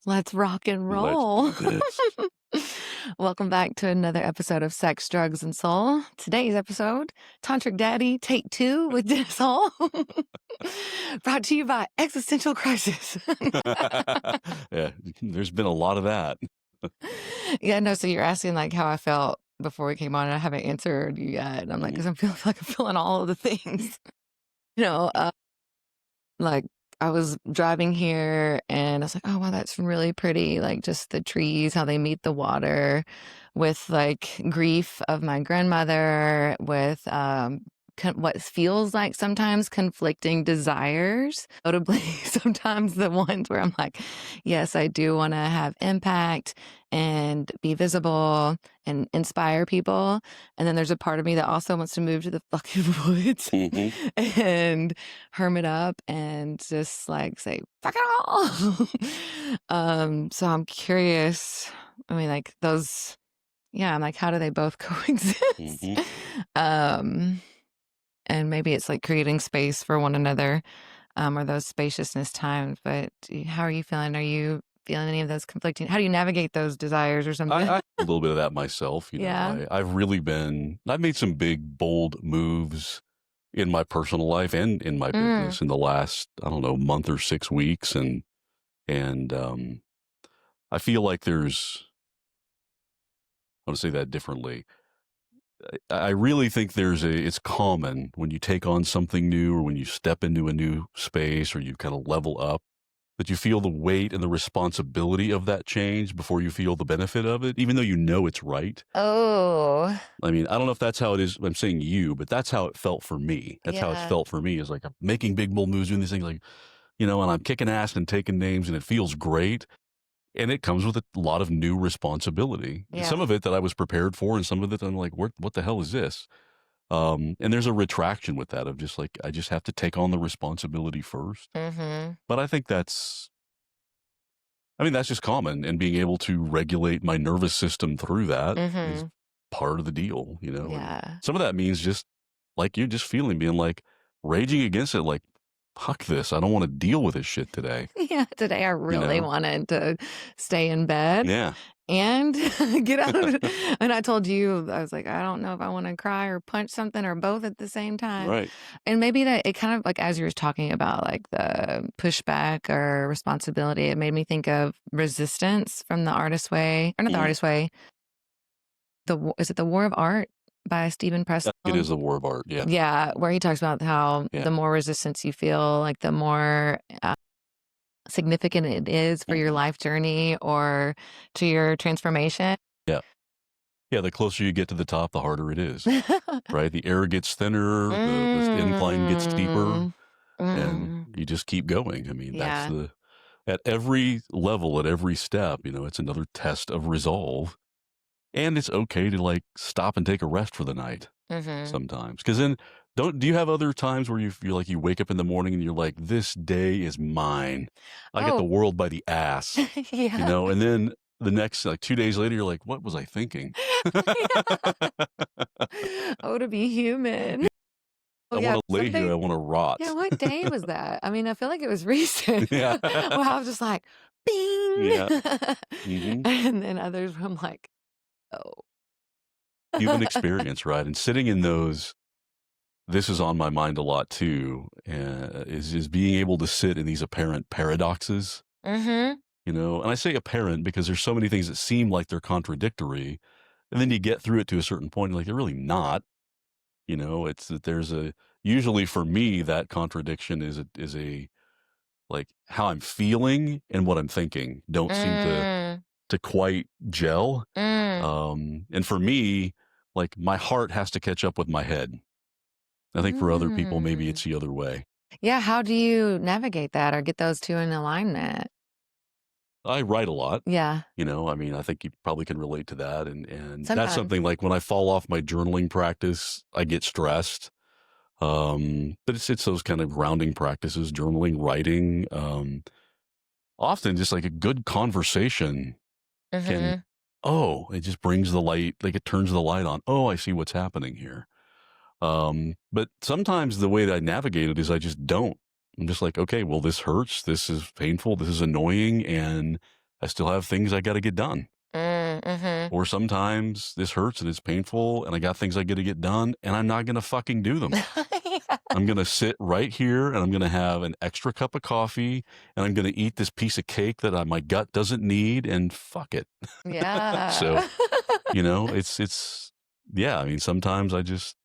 Let's rock and Let's roll. do this. Welcome back to another episode of Sex, Drugs, and Soul. Today's episode, Tantric Daddy Take 2 with Dennis Hall. Brought to you by Existential Crisis. Yeah, there's been a lot of that. Yeah, no, so you're asking like how I felt before we came on, and I haven't answered you yet. And I'm like, because I'm feeling like I'm feeling all of the things. You know, like I was driving here and I was like, oh, wow, that's really pretty. Like just the trees, how they meet the water with like grief of my grandmother, with what feels like sometimes conflicting desires. Notably, sometimes the ones where I'm like, yes, I do want to have impact and be visible and inspire people. And then there's a part of me that also wants to move to the fucking woods and hermit up and just like say, fuck it all. So I'm curious. I mean, like those, yeah, I'm like, how do they both coexist? And maybe it's like creating space for one another, or those spaciousness times. But how are you feeling? Are you feeling any of those conflicting? How do you navigate those desires or something? I a little bit of that myself. Yeah. I've made some big, bold moves in my personal life and in my business in the last, I don't know, month or 6 weeks. And I feel like I want to say that differently. I really think it's common when you take on something new or when you step into a new space or you kind of level up that you feel the weight and the responsibility of that change before you feel the benefit of it, even though you know it's right. Oh, I mean, I don't know if that's how it is. I'm saying you, but that's how it felt for me. That's how it's yeah. felt for me is like I'm making big, bold moves, doing these things like, and I'm kicking ass and taking names and it feels great. And it comes with a lot of new responsibility. Yeah. Some of it that I was prepared for, and some of it I'm like, what the hell is this? And there's a retraction with that of just like, I just have to take on the responsibility first. But I think that's just common, and being able to regulate my nervous system through that is part of the deal, And Yeah. some of that means just like you just feeling, being like raging against it, like, fuck this. I don't want to deal with this shit today. Yeah. Today I really wanted to stay in bed. Yeah. And get out of it. And I told you, I was like, I don't know if I want to cry or punch something or both at the same time. Right. And maybe that it kind of like, as you were talking about like the pushback or responsibility, it made me think of Resistance from The Artist's Way, or not The Artist's Way. Is it The War of Art by Stephen Pressfield? It is The War of Art. Yeah. Yeah. Where he talks about how the more resistance you feel, like the more significant it is for your life journey or to your transformation. Yeah. Yeah, the closer you get to the top, the harder it is, right? The air gets thinner, the incline gets steeper, and you just keep going. I mean, that's at every level, at every step, it's another test of resolve. And it's okay to like stop and take a rest for the night sometimes. Because then do you have other times where you feel like you wake up in the morning and you're like, this day is mine. I get the world by the ass, Yeah. and then the next, like 2 days later, you're like, what was I thinking? Oh, to be human. I want to lay here. I want to rot. Yeah, what day was that? I mean, I feel like it was recent. Yeah. Well, I was just like, bing. Yeah. And then others, I'm like, oh. Human experience, right? And sitting in those, this is on my mind a lot too, is being able to sit in these apparent paradoxes. And I say apparent because there's so many things that seem like they're contradictory, and then you get through it to a certain point, like they're really not. It's that usually for me, that contradiction is a like how I'm feeling and what I'm thinking don't seem to quite gel. And for me, like my heart has to catch up with my head. I think for other people, maybe it's the other way. Yeah. How do you navigate that or get those two in alignment? I write a lot. Yeah. I mean, I think you probably can relate to that. And Sometimes. That's something like when I fall off my journaling practice, I get stressed. But it's those kind of grounding practices, journaling, writing, often just like a good conversation can, it just brings the light, like it turns the light on. Oh, I see what's happening here. But sometimes the way that I navigate it is I just don't. I'm just like, okay, well, this hurts. This is painful. This is annoying. And I still have things I got to get done. Mm-hmm. Or sometimes this hurts and it's painful and I got things I got to get done and I'm not going to fucking do them. I'm going to sit right here and I'm going to have an extra cup of coffee and I'm going to eat this piece of cake that my gut doesn't need and fuck it. So, Yeah. yeah, I mean, sometimes I just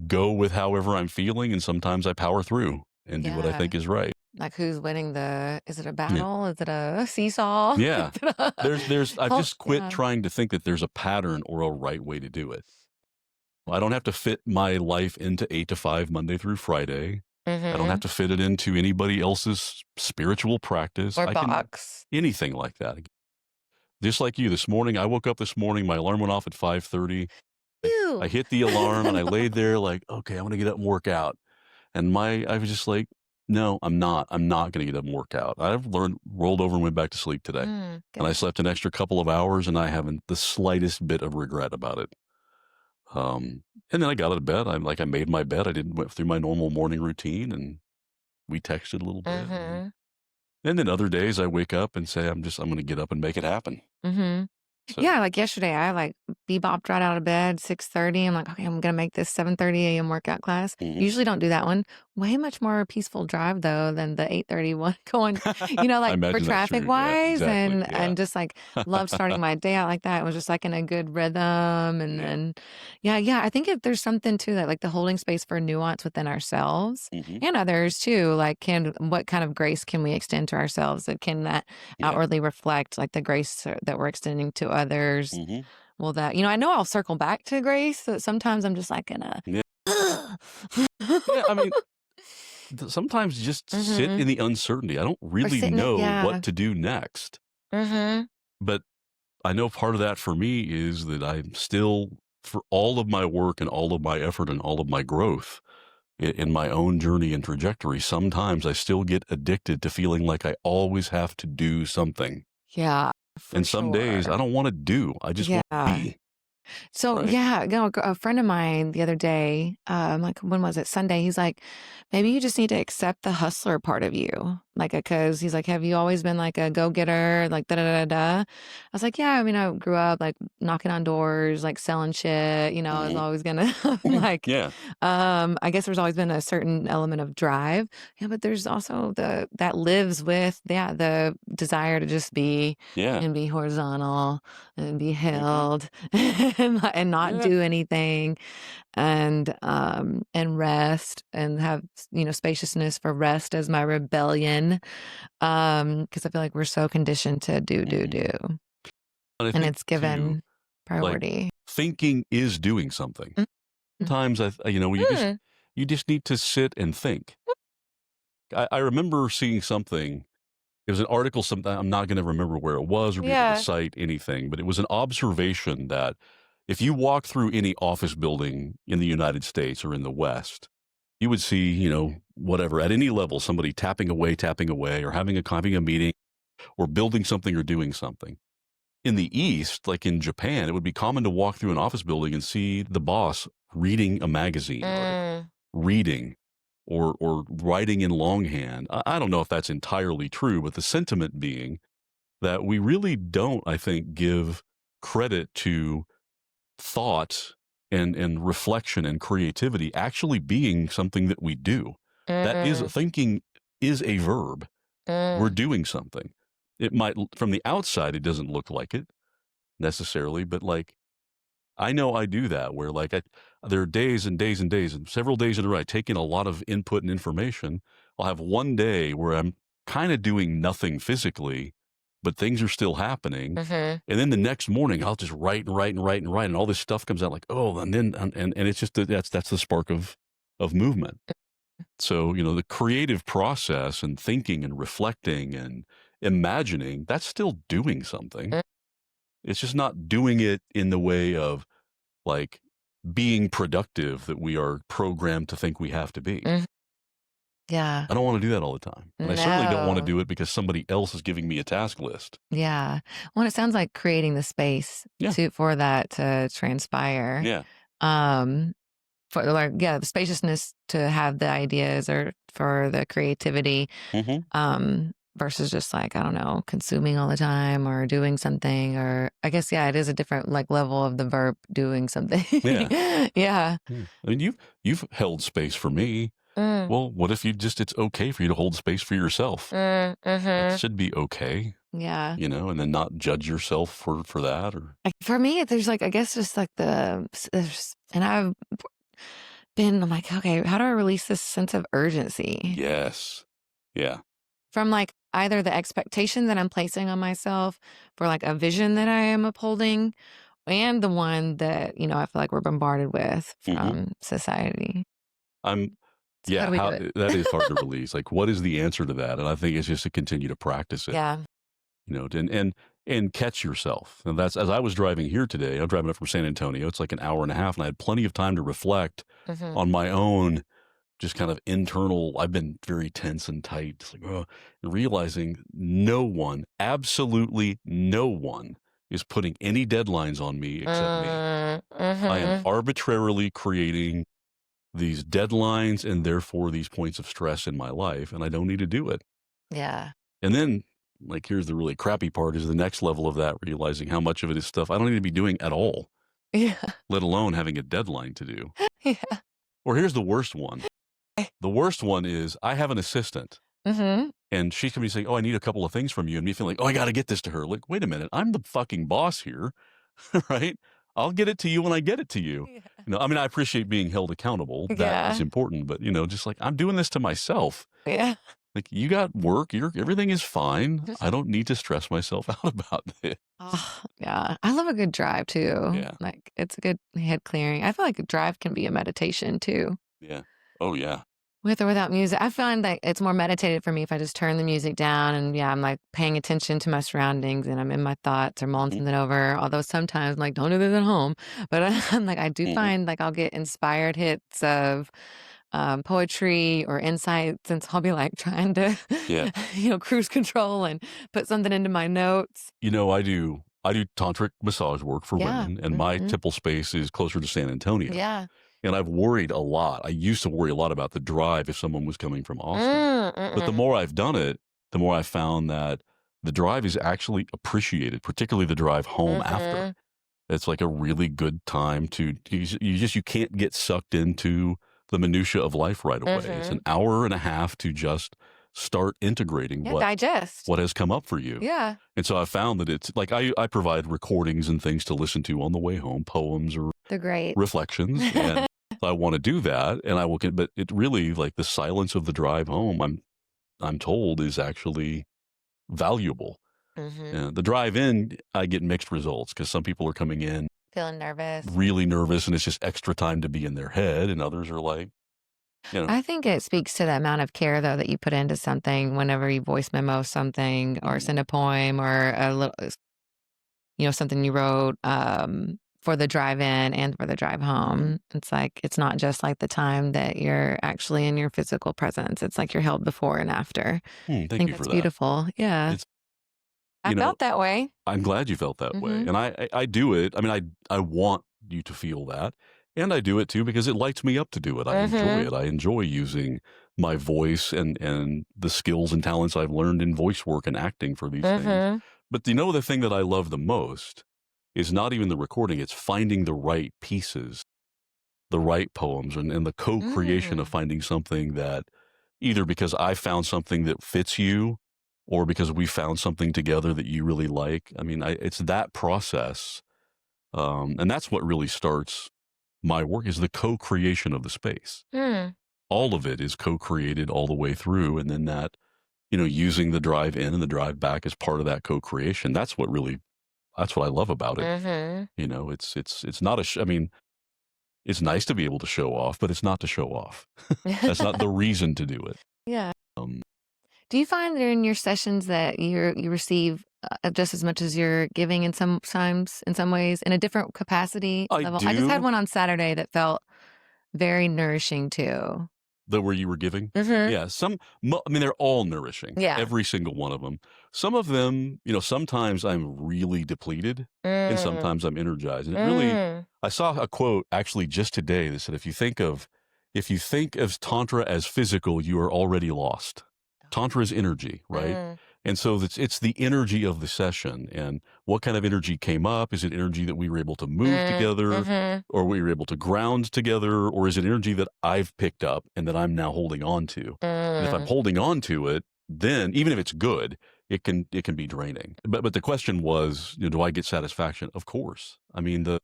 go with however I'm feeling and sometimes I power through and do what I Yeah. think is right. Like who's winning is it a Yeah. battle? Is it a seesaw? Yeah. I've Well, just quit yeah. trying to think that there's a pattern or a right way to do it. I don't have to fit my life into 8 to 5 Monday through Friday. I don't have Mm-hmm. to fit it into anybody else's spiritual practice. Or I can box. anything like that. Just like you this morning, I woke up this morning, my alarm went off at 5:30. I Ew. hit the alarm and I laid there like, okay, I want to get up and work out. And I was just like, no, I'm not. I'm not going to get up and work out. I've rolled over and went back to sleep today. And I Good. slept an extra couple of hours and I haven't the slightest bit of regret about it. And then I got out of bed. I made my bed. Went through my normal morning routine and we texted a little bit. Mm-hmm. And then other days I wake up and say, I'm going to get up and make it happen. Mm-hmm. So, Yeah, like yesterday, I like bebopped right out of bed, 6:30. I'm like, okay, I'm gonna make this 7:30 a.m. workout class. mhm. Usually don't do that one. Way much more peaceful drive though than the 8:30 one going, I like for imagine that's traffic true. Yeah, wise exactly. and Yeah. just like love starting my day out like that. It was just like in a good rhythm. And Yeah. then yeah, I think there's something to that, like the holding space for nuance within ourselves Mhm. and others too. Like what kind of grace can we extend to ourselves? That can that Yeah. outwardly reflect like the grace that we're extending to others? Mhm. Well, I know I'll circle back to grace, but sometimes I'm just like gonna. Yeah. Yeah. I mean, sometimes just sit Mhm. in the uncertainty. I don't Or really sitting it, know yeah. what to do next. Mhm. But I know part of that for me is that I'm still, for all of my work and all of my effort and all of my growth in my own journey and trajectory, sometimes I still get addicted to feeling like I always have to do something. Yeah, for And some days I sure. don't want to do, I just want to Yeah. be. So Right. yeah, a friend of mine the other day, like when was it? Sunday. He's like, maybe you just need to accept the hustler part of you, like, because he's like, have you always been like a go getter, like da da da da? I was like, yeah. I mean, I grew up like knocking on doors, like selling shit. I was Mhm. always gonna like, Yeah. I guess there's always been a certain element of drive. Yeah, but there's also that lives with the desire to just be Yeah. and be horizontal and be Mhm. held and not Yeah. do anything and rest and have spaciousness for rest as my rebellion because I feel like we're so conditioned to do Mhm. And I and think it's too, given like, priority. thinking is doing something. Mhm. Sometimes Mm. you just need to sit and think. I remember seeing something. It was an article, I'm not gonna remember where it was or be able to Yeah. cite anything, but it was an observation that if you walk through any office building in the United States or in the West, you would see, whatever, at any level, somebody tapping away, or having a meeting, or building something or doing something. In the East, like in Japan, it would be common to walk through an office building and see the boss reading a magazine article, Mm. reading or writing in longhand. I don't know if that's entirely true, but the sentiment being that we really don't, I think, give credit to thought and reflection and creativity actually being something that we do. That is, Mm-mm. thinking is a verb. We're Mm. doing something. It might, from the outside, it doesn't look like it necessarily, but like, I know I do that where like there are days and days and days and several days in a row, I take in a lot of input and information. I'll have one day where I'm kind of doing nothing physically, but things are still happening. Mhm. And then the next morning, I'll just write and write and write and write, and all this stuff comes out like, oh, and then and it's just that's the spark of movement. So the creative process and thinking and reflecting and imagining, that's still doing something. Mm. It's just not doing it in the way of like being productive that we are programmed to think we have to be. Mhm. Yeah. I don't want to do that all the time. And I certainly don't want to No. do it because somebody else is giving me a task list. Yeah. Well, it sounds like creating the space Yeah. for that to transpire. Yeah. Um, for like, yeah, the spaciousness to have the ideas or for the creativity. Hmm. Um, versus just like, I don't know, consuming all the time or doing something, or I guess, yeah, it is a different like level of the verb doing something. Yeah. Yeah. I mean, you've held space for me. Mm, Well, what if it's okay for you to hold space for yourself? That mm-hmm. should be okay, Yeah. and then not judge yourself for that or Like for me, there's like, I guess just like and I'm like, okay, how do I release this sense of urgency yes. Yeah. from like either the expectation that I'm placing on myself for like a vision that I am upholding and the one that, I feel like we're bombarded with Mhm. from society. I'm So how yeah, do we do how it? that is hard to release. Like, what is the answer to that? And I think it's just to continue to practice it, Yeah. and catch yourself. And that's as I was driving here today, I'm driving up from San Antonio. It's like an hour and a half, and I had plenty of time to reflect Hmm. on my own, just kind of internal. I've been very tense and tight, just like, oh, and realizing no one, absolutely no one, is putting any deadlines on me except me. I am Mm-hmm. arbitrarily creating these deadlines and therefore these points of stress in my life, and I don't need to do it. Yeah. And then, like, here's the really crappy part is the next level of that, realizing how much of it is stuff I don't need to be doing at all, Yeah. let alone having a deadline to do. Yeah. Or here's the worst one. The worst one is I have an assistant Mm-hmm. and she's going to be saying, oh, I need a couple of things from you. And me feeling like, oh, I got to get this to her. Like, wait a minute. I'm the fucking boss here, right? I'll get it to you when I get it to you. Yeah. I mean, I appreciate being held accountable. That is Yeah. important. But, just like I'm doing this to myself. Yeah. Like, you got work. Everything is fine. I don't need to stress myself out about this. Oh, yeah. I love a good drive too. Yeah. Like it's a good head clearing. I feel like a drive can be a meditation too. Yeah. Oh, yeah. With or without music. I find that it's more meditative for me if I just turn the music down and yeah, I'm like paying attention to my surroundings and I'm in my thoughts or mulling Mhm. something over. Although sometimes I'm like, don't do this at home. But I'm like, I do Mhm. find like I'll get inspired hits of poetry or insights. And so I'll be like trying to, Yeah. cruise control and put something into my notes. I do tantric massage work for Yeah. women, and my Hmm. tipple space is closer to San Antonio. Yeah. And I've worried a lot. I used to worry a lot about the drive if someone was coming from Austin. But the Mm-mm. more I've done it, the more I found that the drive is actually appreciated, particularly the drive home after. Mm-hmm. It's like a really good time to you can't get sucked into the minutia of life right away. It's Mm-hmm. an hour and a half to just start integrating Yeah. Digest. what has come up for you. Yeah. And so I found that it's like I provide recordings and things to listen to on the way home, poems or They're great. reflections, and I want to do that, and I will. But it really like the silence of the drive home. I'm told is actually valuable. Mm-hmm. The drive in, I get mixed results because some people are coming in Feeling nervous. really nervous, and it's just extra time to be in their head, and others are like, I think it speaks to the amount of care, though, that you put into something whenever you voice memo something or send a poem or a little, something you wrote for the drive in and for the drive home. It's like, it's not just like the time that you're actually in your physical presence. It's like you're held before and after. I Thank think you for that's that. beautiful. Yeah. It's I felt that way. I'm glad you felt that way. Hmm. And I do it. I mean, I want you to feel that. And I do it too because it lights me up to do it. I enjoy it. I enjoy using my voice and the skills and talents I've learned in voice work and acting for these things. But the thing that I love the most is not even the recording, it's finding the right pieces, the right poems, and the co-creation of finding something that either because I found something that fits you or because we found something together that you really like. I mean, it's that process. And that's what really starts my work is the co-creation of the space. Mm. All of it is co-created all the way through. And then that, using the drive in and the drive back as part of that co-creation. That's what I love about it. It's not I mean, it's nice to be able to show off, but it's not to show off. That's not the reason to do it. Yeah. Um, Do you find that in your sessions that you receive just as much as you're giving in some ways, in a different capacity I level? I just had do. one on Saturday that felt very nourishing too. The where you were giving? Mm-hmm. Yeah, I mean, they're all nourishing, Yeah. every single one of them. Some of them, sometimes I'm really depleted and Mm. sometimes I'm energized. And it really, Mm. I saw a quote actually just today that said, if you think of Tantra as physical, you are already lost. Tantra is energy, right? Mm. And so it's the energy of the session and what kind of energy came up. Is it energy that we were able to move together, Mm-hmm. or we were able to ground together, or is it energy that I've picked up and that I'm now holding on to? And if I'm Mm. holding on to it, then even if it's good, it can be draining. But the question was, do I get satisfaction? Of course. I mean, the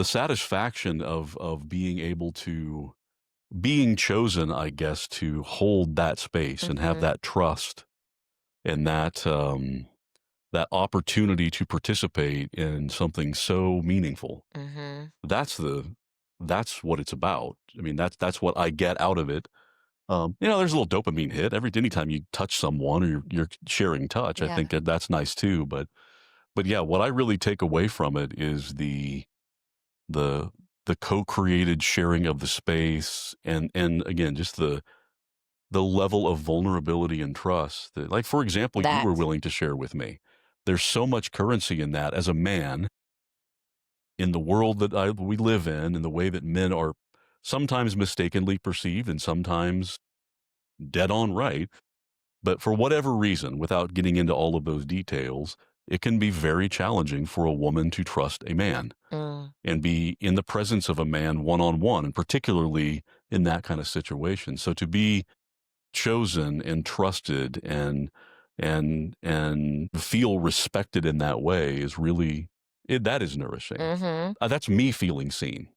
satisfaction of being able to being chosen, I guess, to hold that space and have Mm-hmm. that trust and that opportunity to participate in something so meaningful. Mm-hmm. That's what it's about. I mean, that's what I get out of it. There's a little dopamine hit anytime you touch someone or you're sharing touch. I Yeah. think that's nice too. But yeah, what I really take away from it is the the co-created sharing of the space and again just the level of vulnerability and trust that, like, for example, you were That. willing to share with me. There's so much currency in that as a man in the world that we live in the way that men are sometimes mistakenly perceived and sometimes dead on right. But for whatever reason, without getting into all of those details, it can be very challenging for a woman to trust a man Mm. and be in the presence of a man one on one, and particularly in that kind of situation. So to be chosen and trusted and feel respected in that way is really that is nourishing. Mm-hmm. That's me feeling seen.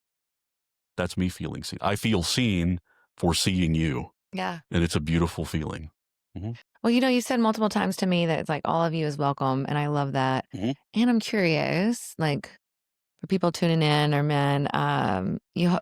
That's me feeling seen. I feel seen for seeing you, Yeah. and it's a beautiful feeling. Hmm. Well, you said multiple times to me that it's like all of you is welcome, and I love that. Hmm. And I'm curious, like for people tuning in or men,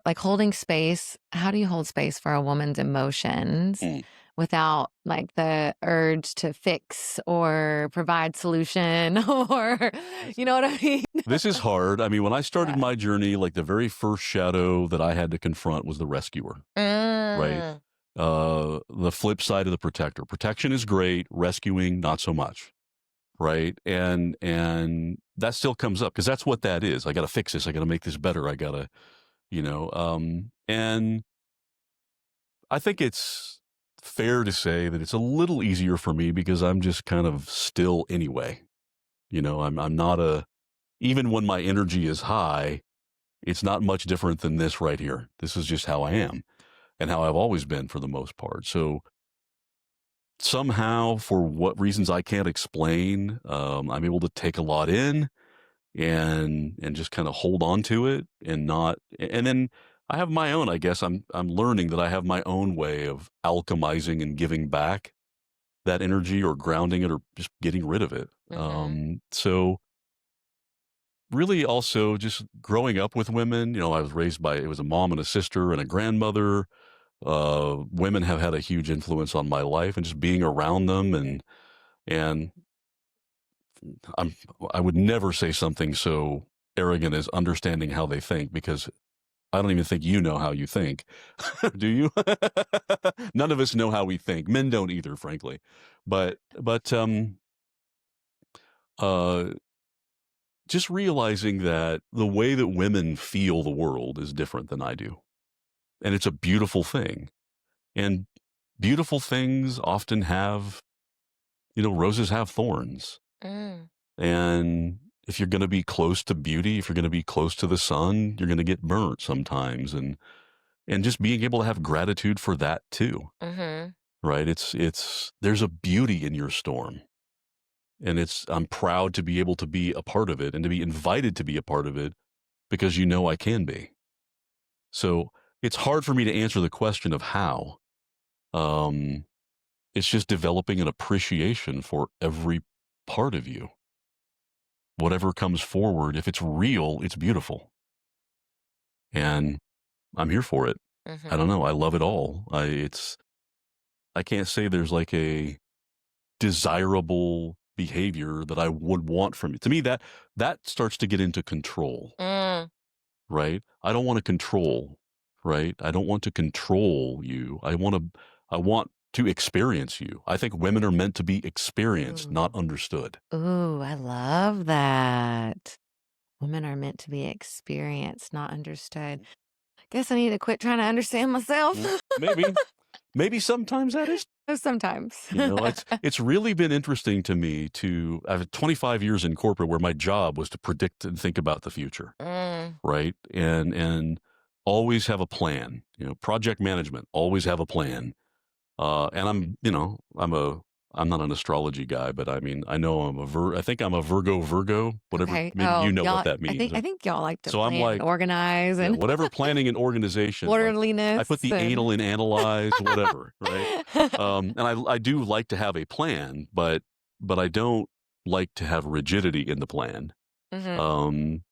like holding space. How do you hold space for a woman's emotions Mm. without like the urge to fix or provide solution or you know what I mean? This is hard. I mean, when I started Yeah. my journey, like the very first shadow that I had to confront was the rescuer, right? Mm. The flip side of the protector. Protection is great, rescuing not so much, right? And that still comes up because that's what that is. I got to fix this. I got to make this better. I got to, and I think it's fair to say that it's a little easier for me because I'm just kind of still anyway. I'm not even when my energy is high, it's not much different than this right here. This is just how I am and how I've always been for the most part. So somehow, for what reasons I can't explain, I'm able to take a lot in and just kind of hold on to it and not. And then I have my own. I guess I'm learning that I have my own way of alchemizing and giving back that energy or grounding it or just getting rid of it. Mm-hmm. So really also just growing up with women, I was raised by, it was a mom and a sister and a grandmother. Women have had a huge influence on my life and just being around them and I'm, I would never say something so arrogant as understanding how they think because I don't even think you know how you think. Do you? None of us know how we think. Men don't either, frankly. But uh, just realizing that the way that women feel the world is different than I do. And it's a beautiful thing. And beautiful things often have, roses have thorns. Mm. And if you're going to be close to beauty, if you're going to be close to the sun, you're going to get burnt sometimes. And just being able to have gratitude for that too, Mm-hmm. right? There's a beauty in your storm. And I'm proud to be able to be a part of it and to be invited to be a part of it because I can be. So it's hard for me to answer the question of how. Um, it's just developing an appreciation for every part of you. Whatever comes forward, if it's real, it's beautiful. And I'm here for it. I Mm-hmm. don't know. I love it all. I can't say there's like a desirable behavior that I would want from you. To me, that starts to get into control, Mm. right? I don't want to control, right? I don't want to control you. I want to experience you. I think women are meant to be experienced, not Ooh. understood. Ooh, I love that. Women are meant to be experienced, not understood. Guess I need to quit trying to understand myself. Mm. Maybe sometimes that is. Sometimes. It's really been interesting to me I've had 25 years in corporate where my job was to predict and think about the future, Mm, right? And always have a plan, project management, always have a plan. And I'm not an astrology guy, but I mean, I know I think I'm a Virgo, whatever, okay. maybe Oh, you know what y'all, that I means. think y'all like to So I'm plan and like, organize yeah, and whatever planning and organization, like I orderliness put the and anal in analyze, whatever, right? And I do like to have a plan, but I don't like to have rigidity in the plan. Mhm. Um,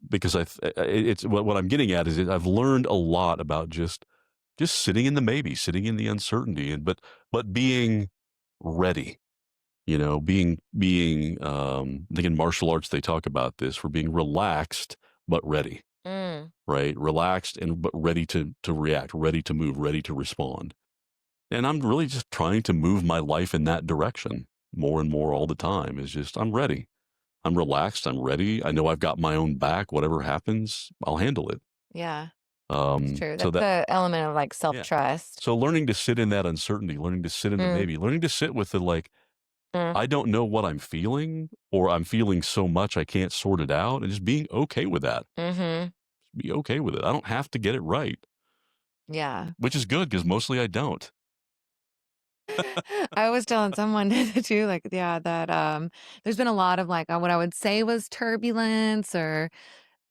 because it's what I'm getting at is I've learned a lot about just sitting in the maybe, sitting in the uncertainty, but being ready. I think in martial arts they talk about this for being relaxed but ready, Mm, right? Relaxed and but ready to react, ready to move, ready to respond. And I'm really just trying to move my life in that direction more and more all the time. Is just I'm ready. I'm relaxed, I'm ready. I know I've got my own back. Whatever happens, I'll handle it. yeah, it's true. So That's that the element of like yeah. self-trust. So learning to sit in that uncertainty, learning to sit in the Mm, maybe, learning to sit with the like, mm, I don't know what I'm feeling, or I'm feeling so much I can't sort it out, and just being okay with that. mhm. Be okay with it. I don't have to get it right, Yeah. which is good because mostly I don't. I was telling someone too, like, yeah, that there's been a lot of like what I would say was turbulence or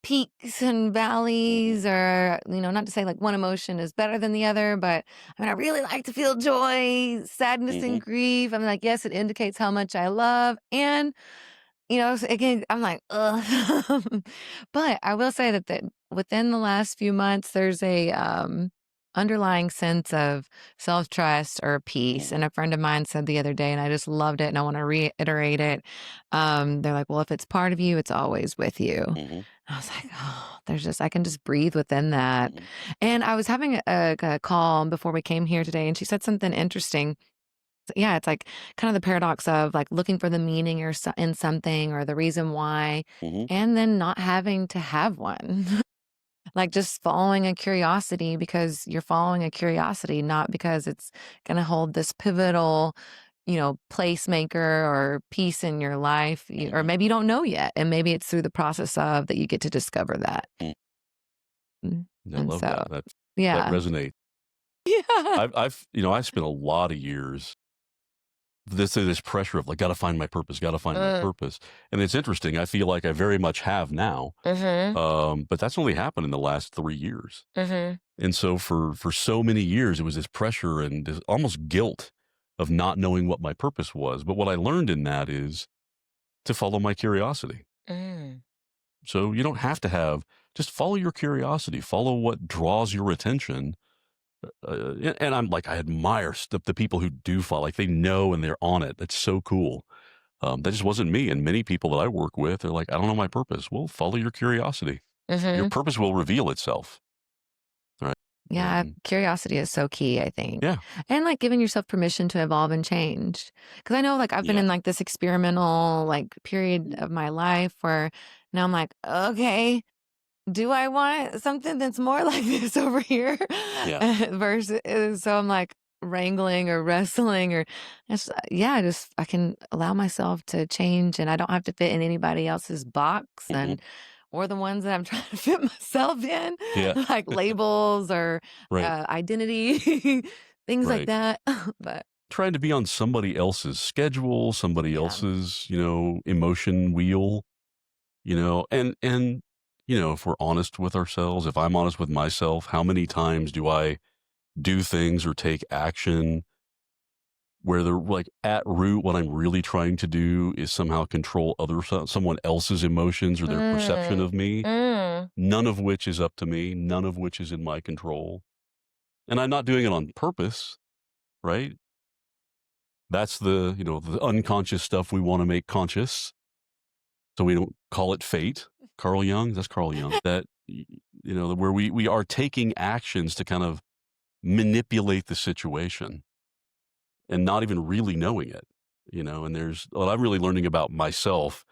peaks and Hmm. valleys, or not to say like one emotion is better than the other, but I mean I really like to feel joy, sadness, Hmm. and grief. I'm like, yes, it indicates how much I love, and again, I'm like, ugh. But I will say that within the last few months, there's a underlying sense of self-trust or peace. Hmm. And a friend of mine said the other day, and I just loved it, and I want to reiterate it. They're like, well, if it's part of you, it's always with you. Hmm. I was like, oh, I can just breathe within that. Hmm. And I was having a call before we came here today, and she said something interesting. Yeah, it's like kind of the paradox of like looking for the meaning in something or the reason why, Hmm. and then not having to have one. Like just following a curiosity because you're following a curiosity, not because it's going to hold this pivotal, placemaker or piece in your life. Or Hmm. maybe you don't know yet. And maybe it's through the process of that you get to discover that. Mm. I And love so, that. That yeah. resonates. Yeah. I've spent a lot of years this pressure of like got to find my purpose, got to find my Mm, purpose. And it's interesting. I feel like I very much have now. mm-hmm. But that's only happened in the last 3 years. Mm-hmm. And so for so many years, it was this pressure and this almost guilt of not knowing what my purpose was. But what I learned in that is to follow my curiosity. Mm. So you don't have to just follow your curiosity, follow what draws your attention. And I'm like, I admire the people who do follow, like they know and they're on it. That's so cool. That just wasn't me. And many people that I work with are like, I don't know my purpose. Well, follow your curiosity. Your Mm-hmm. purpose will reveal itself. Right. Yeah, And curiosity is so key, I think. yeah. And like giving yourself permission to evolve and change. Cause I know like I've been Yeah. in like this experimental like period of my life where now I'm like, okay, do I want something that's more like this over here? Yeah. Versus, so I'm like wrangling or wrestling or yeah, just I can allow myself to change and I don't have to fit in anybody else's box Hmm. or the ones that I'm trying to fit myself in, Yeah. like labels or Right. identity, things like Right. that. But Trying to be on somebody else's schedule, somebody yeah. else's, emotion wheel, and if we're honest with ourselves, if I'm honest with myself, how many times do I do things or take action where they're like at root, what I'm really trying to do is somehow control someone else's emotions or their perception Mm, of me, mm, none of which is up to me, none of which is in my control. And I'm not doing it on purpose, right? That's the unconscious stuff we want to make conscious. So we don't call it fate. Carl Jung, that's Carl Jung. Where we are taking actions to kind of manipulate the situation and not even really knowing it, and there's what I'm really learning about myself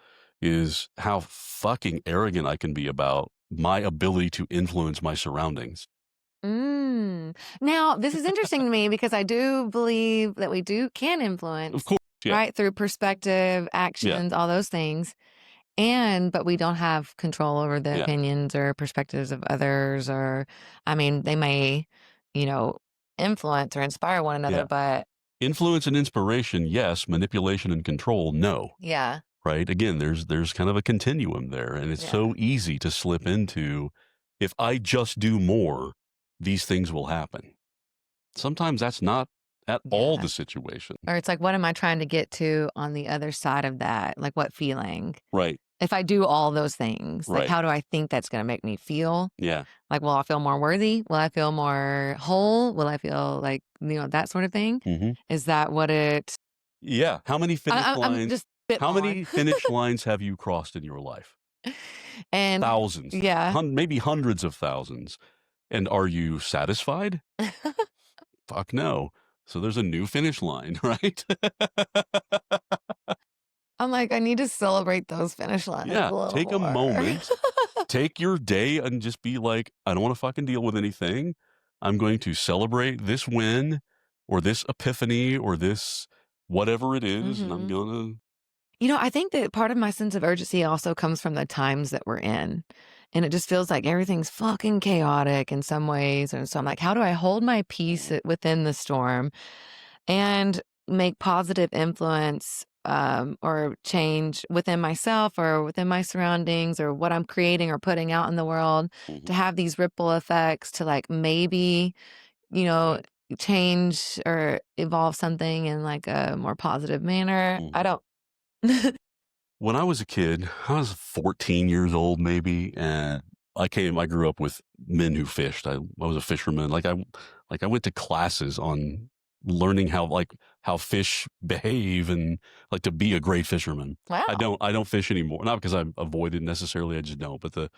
is how fucking arrogant I can be about my ability to influence my surroundings. Now, this is interesting to me because I do believe that we can Of influence, course, yeah, right? Through perspective, yeah, actions, all those things. But we don't have control over the yeah, opinions or perspectives of others, or, I mean, they may, you know, influence or inspire one another, yeah. but Influence and inspiration, yes. Manipulation and control, no. yeah, Right? Again, there's kind of a continuum there, and it's yeah, so easy to slip into, if I just do more, these things will happen. Sometimes that's not at all yeah. the situation. Or it's like, what am I trying to get to on the other side of that? Like, what feeling? Right, If I do all those things, like, right. how do I think that's going to make me feel? Yeah. Like, will I feel more worthy? Will I feel more whole? Will I feel like, that sort of thing? Mhm. Is that what it Yeah. I'm just How spitballing. many finish lines have you crossed in your life? And Thousands, yeah. maybe hundreds of thousands. And are you satisfied? Fuck no. So there's a new finish line, right? I'm like, I need to celebrate those finish lines Yeah. a little Take a more. moment, take your day and just be like, I don't want to fucking deal with anything. I'm going to celebrate this win or this epiphany or this whatever it is. And I'm Mhm. going to, I think that part of my sense of urgency also comes from the times that we're in. And it just feels like everything's fucking chaotic in some ways. And so I'm like, how do I hold my peace within the storm and make positive influence or change within myself or within my surroundings or what I'm creating or putting out in the world to Mhm. have these ripple effects to like maybe, you know, Right. change or evolve something in like a more positive manner. I Mhm. don't. When I was a kid, I was 14 years old, maybe, and I grew up with men who fished. I was a fisherman. Like I went to classes on learning how fish behave and like to be a great fisherman. Wow. I don't fish anymore. Not because I avoid it necessarily. I just don't. But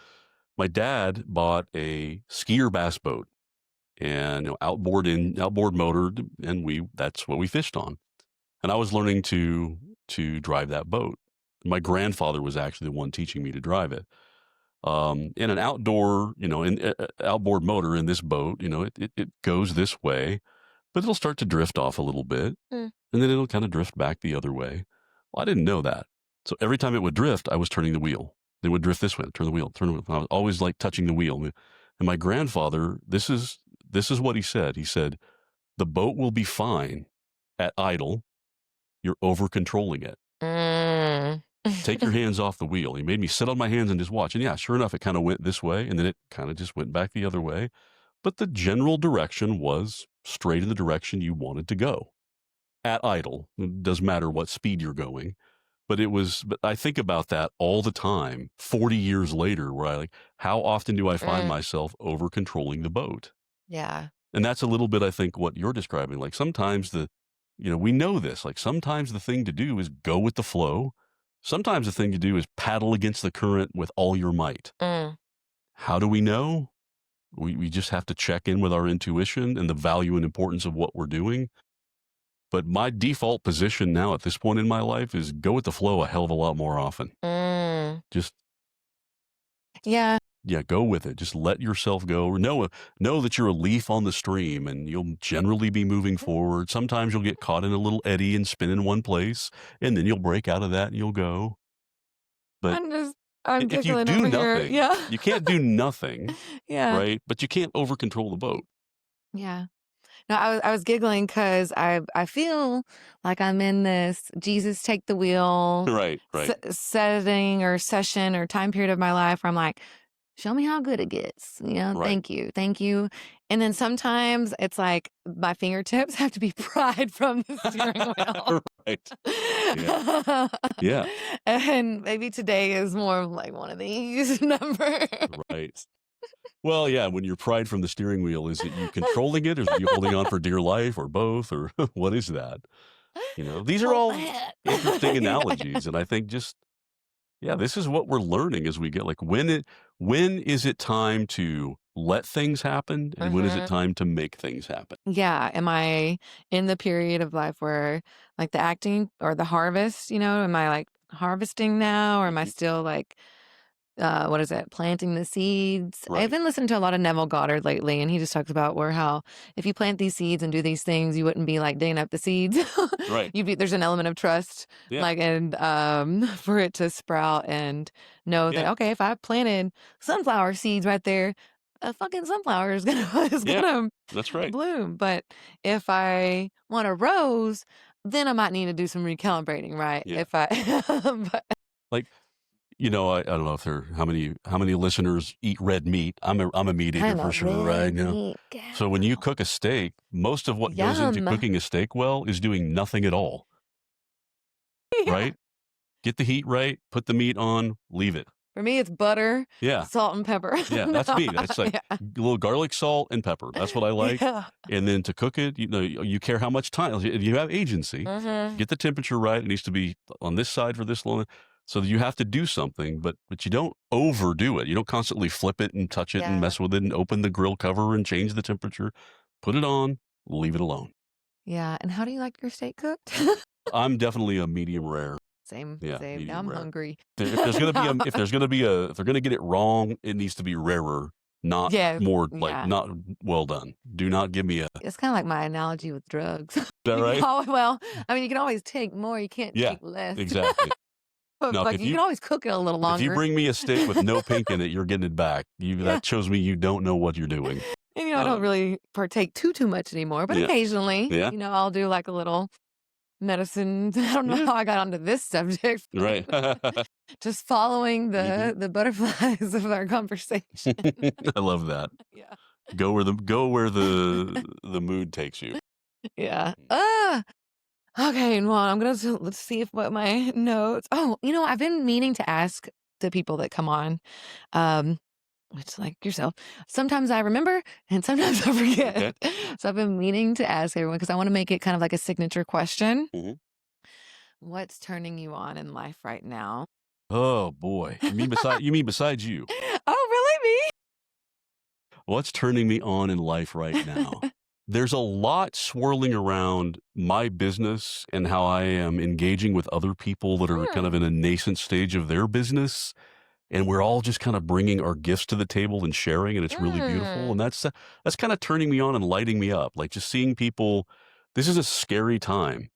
my dad bought a skier bass boat and outboard motor, and that's what we fished on. And I was learning to drive that boat. My grandfather was actually the one teaching me to drive it. In an outdoor, in outboard motor in this boat, it goes this way, but it'll start to drift off a little bit, Mm. and then it'll kind of drift back the other way. Well, I didn't know that, so every time it would drift, I was turning the wheel. It would drift this way, turn the wheel, turn the wheel. I was always like touching the wheel. And my grandfather, this is what he said. He said, "The boat will be fine at idle. You're over controlling it. Mm. Take your hands off the wheel." He made me sit on my hands and just watch. And yeah, sure enough, it kind of went this way and then it kind of just went back the other way. But the general direction was straight in the direction you wanted to go at idle. It doesn't matter what speed you're going. But I think about that all the time, 40 years later, where how often do I find Mm. myself over controlling the boat? Yeah. And that's a little bit, I think, what you're describing. Like sometimes we know this, like sometimes the thing to do is go with the flow. Sometimes the thing to do is paddle against the current with all your might. Mm. How do we know? We just have to check in with our intuition and the value and importance of what we're doing. But my default position now at this point in my life is go with the flow a hell of a lot more often. Mm. Just Yeah. Yeah, go with it. Just let yourself go. Know that you're a leaf on the stream and you'll generally be moving forward. Sometimes you'll get caught in a little eddy and spin in one place, and then you'll break out of that and you'll go. But I'm just I'm if you giggling do over here. nothing, Yeah. you can't do nothing, Yeah. right? But you can't over control the boat. Yeah. No, I was giggling because I feel like I'm in this Jesus take the wheel Right, right. setting or session or time period of my life where I'm like, show me how good it gets. Right. Thank you. Thank you. And then sometimes it's like my fingertips have to be pried from the steering wheel. Right. Yeah. Yeah. And maybe today is more of like one of these numbers. Right. Well, yeah, when you're pried from the steering wheel, is it you controlling it? Or is it you holding on for dear life or both? Or what is that? These are Oh all man. interesting Yeah. analogies. And I think yeah, this is what we're learning as we get like when is it time to let things happen and when is it Mhm. time to make things happen? Yeah. Am I in the period of life where like the acting or the harvest, am I like harvesting now or am I Mhm. still like what is it? Planting the seeds. I've Right. been listening to a lot of Neville Goddard lately, and he just talks about where how if you plant these seeds and do these things, you wouldn't be like digging up the seeds. Right. There's an element of trust, Yeah. like, and for it to sprout and know that Yeah. okay, if I planted sunflower seeds right there, a fucking sunflower is gonna is Yeah. gonna That's right. bloom. But if I want a rose, then I might need to do some recalibrating, right? Yeah. If I, but Like, I don't know if how many listeners eat red meat. I'm a meat eater I'm for a sure right red now. meat So when you gal. cook a steak, most of what goes into Yum. cooking a steak well is doing nothing at all, Yeah. right? Get the heat right, put the meat on, leave it. For me, it's butter, Yeah. salt, and pepper. Yeah, that's me. That's like Yeah. a little garlic, salt, and pepper. That's what I like. Yeah. And then to cook it, you care how much time. You have agency. Mhm. Get the temperature right. It needs to be on this side for this long. So you have to do something, but you don't overdo it. You don't constantly flip it and touch it and Yeah. mess with it and open the grill cover and change the temperature. Put it on, leave it alone. Yeah, and how do you like your steak cooked? I'm definitely a medium rare. Same, Yeah, same. Now medium I'm rare. hungry. If they're gonna get it wrong, it needs to be rarer, not Yeah, more like yeah. not well done. Do not give me a. Is It's kinda like my analogy with drugs. that You can right? well, I mean, you can always take more, you can't Yeah, take less. exactly. But, No, like, you can always cook it a little if you longer. bring me a steak with no pink in it, you're getting it back. Yeah. That shows me you don't know what you're doing. And, I don't really partake too much anymore, but Yeah, occasionally, yeah, I'll do, like, a little medicine. I don't know yeah. how I got onto this subject, but Right. just following Mhm. the butterflies of our conversation. I love that. Yeah. Go where the mood takes you. Yeah. Okay, well, let's see if what my notes. Oh, I've been meaning to ask the people that come on, um, which like yourself. Sometimes I remember and sometimes I Okay. forget. So I've been meaning to ask everyone because I want to make it kind of like a signature question. Mhm. What's turning you on in life right now? Oh boy. You mean besides you? Oh, really? Me? What's turning me on in life right now? There's a lot swirling around my business and how I am engaging with other people that are kind of Hmm. in a nascent stage of their business. And we're all just kind of bringing our gifts to the table and sharing, and it's really beautiful. Mm. And that's kind of turning me on and lighting me up. Like just seeing people. This is a scary time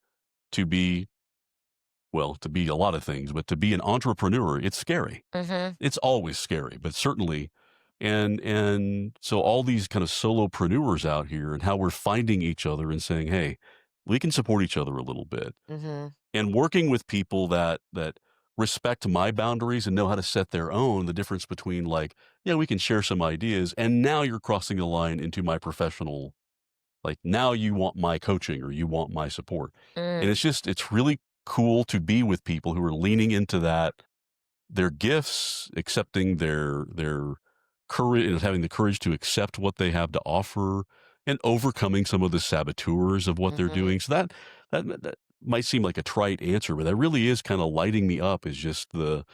to be, well, to be a lot of things, but to be an entrepreneur, it's scary. Mhm. It's always scary, but certainly, and so all these kind of solopreneurs out here and how we're finding each other and saying, "Hey, we can support each other a little bit," Mhm. and working with people that respect my boundaries and know how to set their own. The difference between like, yeah, we can share some ideas, and now you're crossing the line into my professional. Like now you want my coaching or you want my support, Mm. and it's really cool to be with people who are leaning into that their gifts, accepting their courage and having the courage to accept what they have to offer and overcoming some of the saboteurs of what they're Mhm. doing. So that might seem like a trite answer, but that really is kind of lighting me up is just the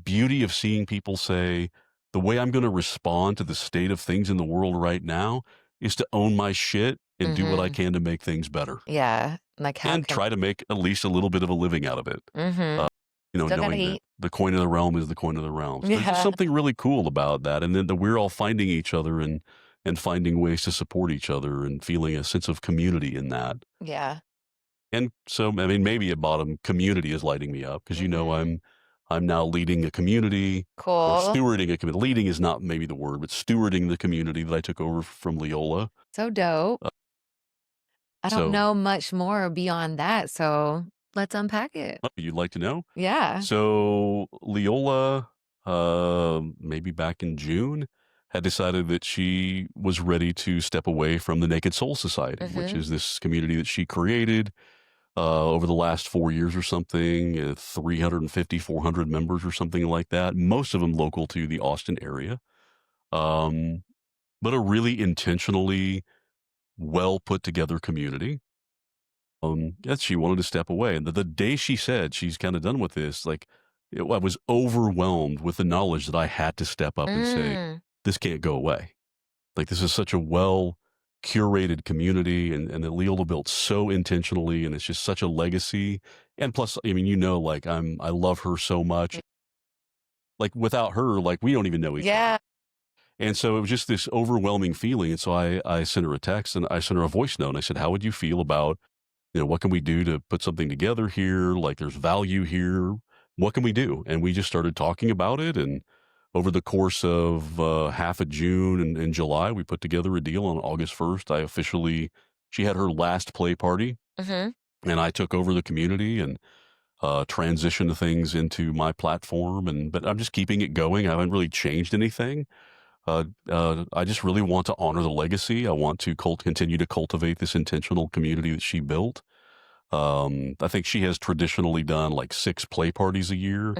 beauty of seeing people say the way I'm going to respond to the state of things in the world right now is to own my shit and do what I Mhm. can to make things better Yeah. Like how and can try to make at least a little bit of a living out of it. Mhm. Still gotta Knowing that eat. the coin of the realm is the coin of the realm. So there's just Yeah. something really cool about that. And then that we're all finding each other and finding ways to support each other and feeling a sense of community in that. Yeah. And so, I mean, maybe at bottom, community is lighting me up because Mhm. I'm now leading a community or Cool. stewarding a community. Leading is not maybe the word, but stewarding the community that I took over from Leola. So dope. Uh, I don't so know much more beyond that, so let's unpack it. you'd like to know? Yeah. So Leola, maybe back in June, had decided that she was ready to step away from the Naked Soul Society, which Mhm. is this community that she created over the last 4 years or something, 350, 400 members or something like that, most of them local to the Austin area, um, but a really intentionally well put together community. Yes, she wanted to step away. And the day she said she's kind of done with this, like I was overwhelmed with the knowledge that I had to step up and say, Mm. this can't go away. Like this is such a well curated community and that Leola built so intentionally. And it's just such a legacy. And plus, I mean, like I love her so much. like without her, like we don't even know each other. Yeah. And so it was just this overwhelming feeling. And so I sent her a text and I sent her a voice note and I said, how would you feel about, what can we do to put something together here? Like there's value here. What can we do? And we just started talking about it. And over the course of half of June and July, we put together a deal. On August 1st, she had her last play party and I took over the community and transitioned things into my platform. But I'm just keeping it going. I haven't really changed anything. I just really want to honor the legacy. I want to continue to cultivate this intentional community that she built. I think she has traditionally done like 6 play parties a year.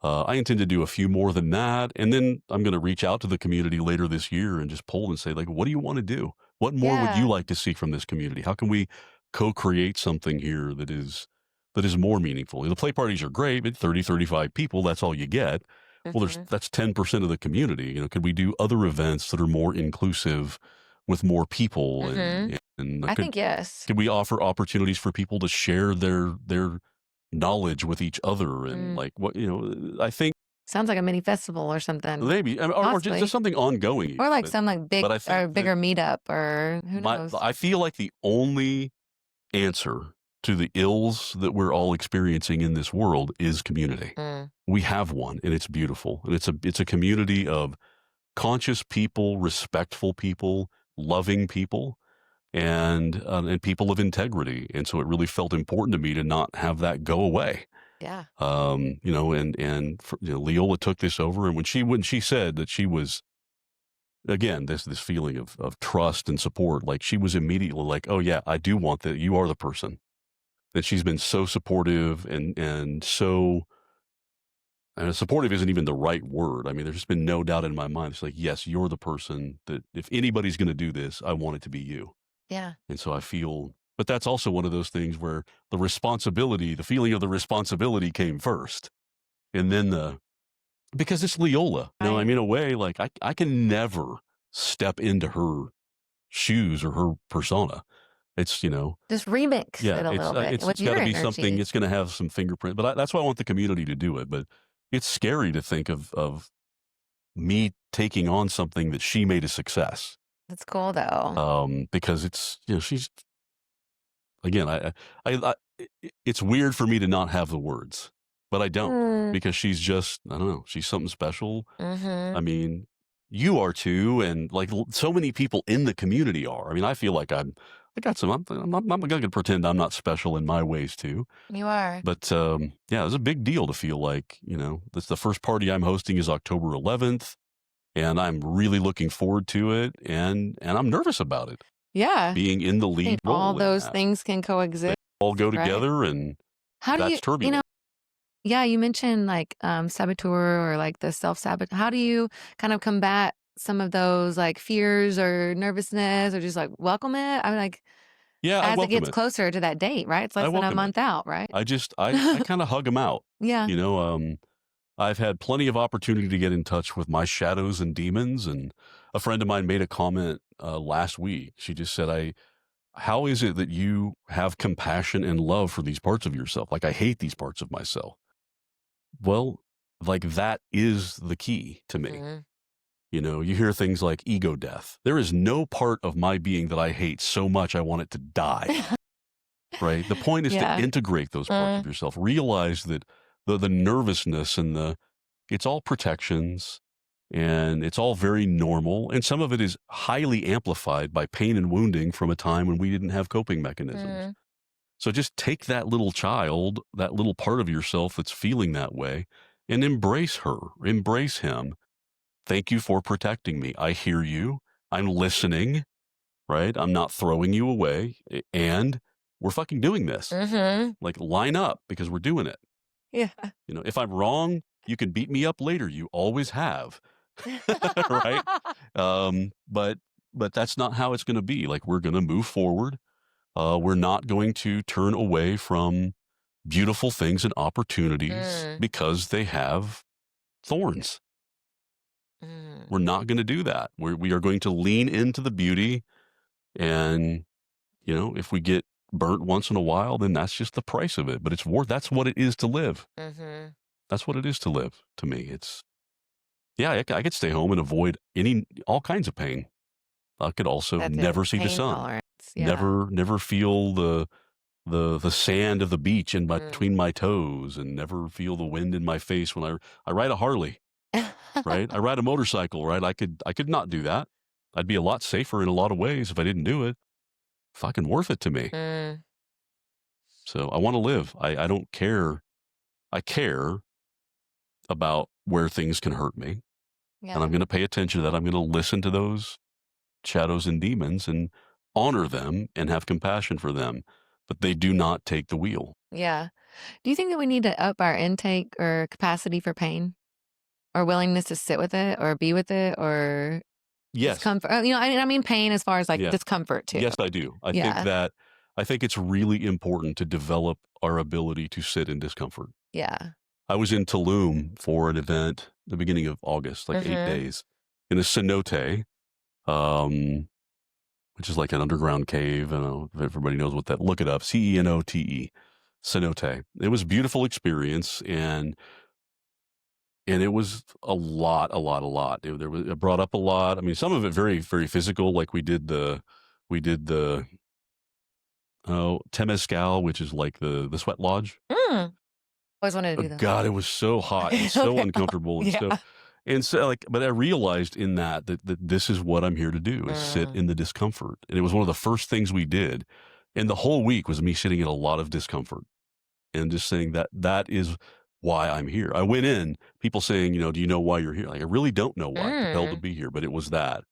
I intend to do a few more than that. And then I'm going to reach out to the community later this year and just poll and say, like, what do you want to do? What more would you Yeah. like to see from this community? How can we co-create something here that is more meaningful? The play parties are great, but 30, 35 people, that's all you get. Well, that's 10% of the community. Could we do other events that are more inclusive with more people? And I think yes. could we offer opportunities for people to share their knowledge with each other? And like what, I think Sounds like a mini festival or something. maybe, or just something ongoing. Or like some like big but I think or bigger meetup or who knows. I feel like the only answer to the ills that we're all experiencing in this world is community. We have one, and it's beautiful. And it's a community of conscious people, respectful people, loving people, and people of integrity. And so it really felt important to me to not have that go away. Yeah. Leola took this over, and when she said that she was, again, this feeling of trust and support, like she was immediately like, oh yeah, I do want that. You are the person. That she's been so supportive and so, and supportive isn't even the right word. I mean, there's just been no doubt in my mind. It's like, yes, you're the person that if anybody's going to do this, I want it to be you. Yeah. And so I feel, but that's also one of those things where the feeling of the responsibility came first. And then because it's Leola, I mean, in a way, like I can never step into her shoes or her persona. It's, just remix it a little bit. It's got to be something, it's going to have some fingerprint, but that's why I want the community to do it. But it's scary to think of me taking on something that she made a success. That's cool though. Because it's, she's, again, it's weird for me to not have the words, but I don't because she's just, I don't know, she's something special. I mean, you are too. And like so many people in the community are. I mean, I feel like I'm going to pretend I'm not special in my ways too. You are. But yeah, it was a big deal to feel like, that's the first party I'm hosting is October 11th. And I'm really looking forward to it. And I'm nervous about it. Yeah. Being in the lead role. All those things can coexist. They all go together and that's turbulent. Yeah, you mentioned like saboteur or like the self-sabotage. How do you kind of combat some of those like fears or nervousness or just like welcome it? I'm like, as it gets closer to that date, right? It's less than a month out, right? I kind of hug them out. Yeah. I've had plenty of opportunity to get in touch with my shadows and demons. And a friend of mine made a comment last week. She just said, how is it that you have compassion and love for these parts of yourself? Like, I hate these parts of myself. Well, like that is the key to me. You hear things like ego death. There is no part of my being that I hate so much I want it to die. Right? The point is to integrate those parts of yourself. Realize that the nervousness and it's all protections and it's all very normal. And some of it is highly amplified by pain and wounding from a time when we didn't have coping mechanisms. So just take that little child, that little part of yourself that's feeling that way, and embrace her, embrace him. Thank you for protecting me. I hear you. I'm listening, right? I'm not throwing you away. And we're fucking doing this. Like, line up because we're doing it. Yeah. If I'm wrong, you can beat me up later. You always have. Right? But that's not how it's going to be. Like, we're going to move forward. We're not going to turn away from beautiful things and opportunities because they have thorns. We're not going to do that. We are going to lean into the beauty. And, if we get burnt once in a while, then that's just the price of it. But that's what it is to live. That's what it is to live. To me, it's Yeah, I could stay home and avoid all kinds of pain. I could also That's it. never see the Pain sun, tolerance. Yeah. never feel the sand of the beach Mm. between my toes, and never feel the wind in my face when I ride a Harley, right? I ride a motorcycle, right? I could not do that. I'd be a lot safer in a lot of ways if I didn't do it. Fucking worth it to me. Mm. So I want to live. I don't care. I care about where things can hurt me, and I'm Yeah. going to pay attention to that. I'm going to listen to those shadows and demons and honor them and have compassion for them, but they do not take the wheel. Yeah. Do you think that we need to up our intake or capacity for pain or willingness to sit with it or be with it or Yes. discomfort? I mean pain as far as like Yeah. discomfort too. Yes, I do. Yeah. I think it's really important to develop our ability to sit in discomfort. Yeah. I was in Tulum for an event the beginning of August, like 8 Mm-hmm. days, in a cenote, um, which is like an underground cave. I don't know if everybody knows what that. Look it up. Cenote, cenote. It was a beautiful experience, and it was a lot. It brought up a lot. I mean, some of it very, very physical. Like we did the temescal, which is like the sweat lodge. Mm. Always wanted to do that. God, it was so hot and so Okay. uncomfortable Yeah. and so like, but I realized in that this is what I'm here to do, is sit Mm. in the discomfort. And it was one of the first things we did. And the whole week was me sitting in a lot of discomfort and just saying that is why I'm here. I went in, people saying, do you know why you're here? Like, I really don't know why I'm compelled to Mm. be here, but it was that.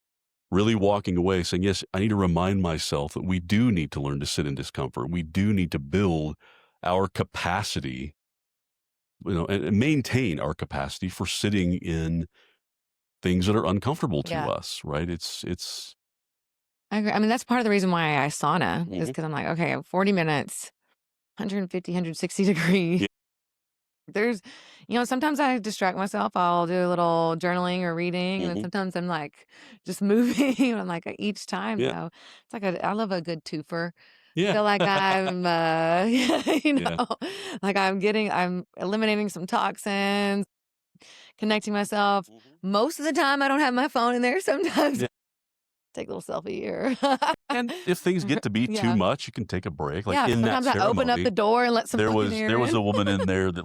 Really walking away saying, yes, I need to remind myself that we do need to learn to sit in discomfort. We do need to build our capacity, and maintain our capacity for sitting in things that are uncomfortable to Yeah. us, right? It's I agree. I mean, that's part of the reason why I sauna is Mhm. because I'm like, okay, 40 minutes, 150, 160 degrees. Yeah. There's, sometimes I distract myself. I'll do a little journaling or reading, and then Mhm. sometimes I'm like just moving. I'm like each time Yeah. though, it's like I love a good twofer. I Yeah. feel like I'm, Yeah. like I'm eliminating some toxins, connecting myself. Mhm. Most of the time, I don't have my phone in there. Sometimes Yeah. take a little selfie here. And if things get to be too Yeah. much, you can take a break. Like Yeah. in that Sometimes I open up ceremony, the door and let some there fucking was air there was in. a woman in there that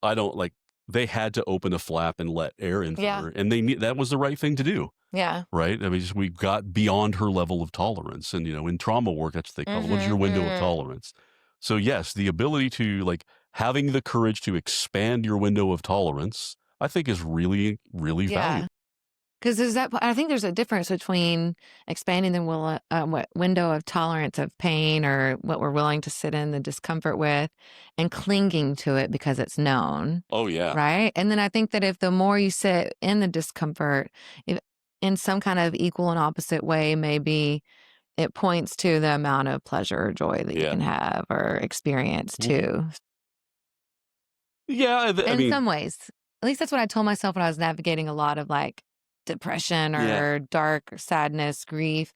I don't like, they had to open a flap and let air in for Yeah. her, and that was the right thing to do. Yeah. Right? I mean, we got beyond her level of tolerance. And, in trauma work, that's what they call it. What's your window of Mhm. tolerance? So, yes, the ability to, like, having the courage to expand your window of tolerance, I think is really, really Yeah. valuable. Because I think there's a difference between expanding the window of tolerance of pain or what we're willing to sit in the discomfort with and clinging to it because it's known. Oh, yeah. Right. And then I think that if the more you sit in the discomfort, if, in some kind of equal and opposite way, maybe it points to the amount of pleasure or joy that you Yeah. can have or experience Mhm. too. Yeah. I In mean, some ways, at least that's what I told myself when I was navigating a lot of like depression yeah. or dark or sadness, grief.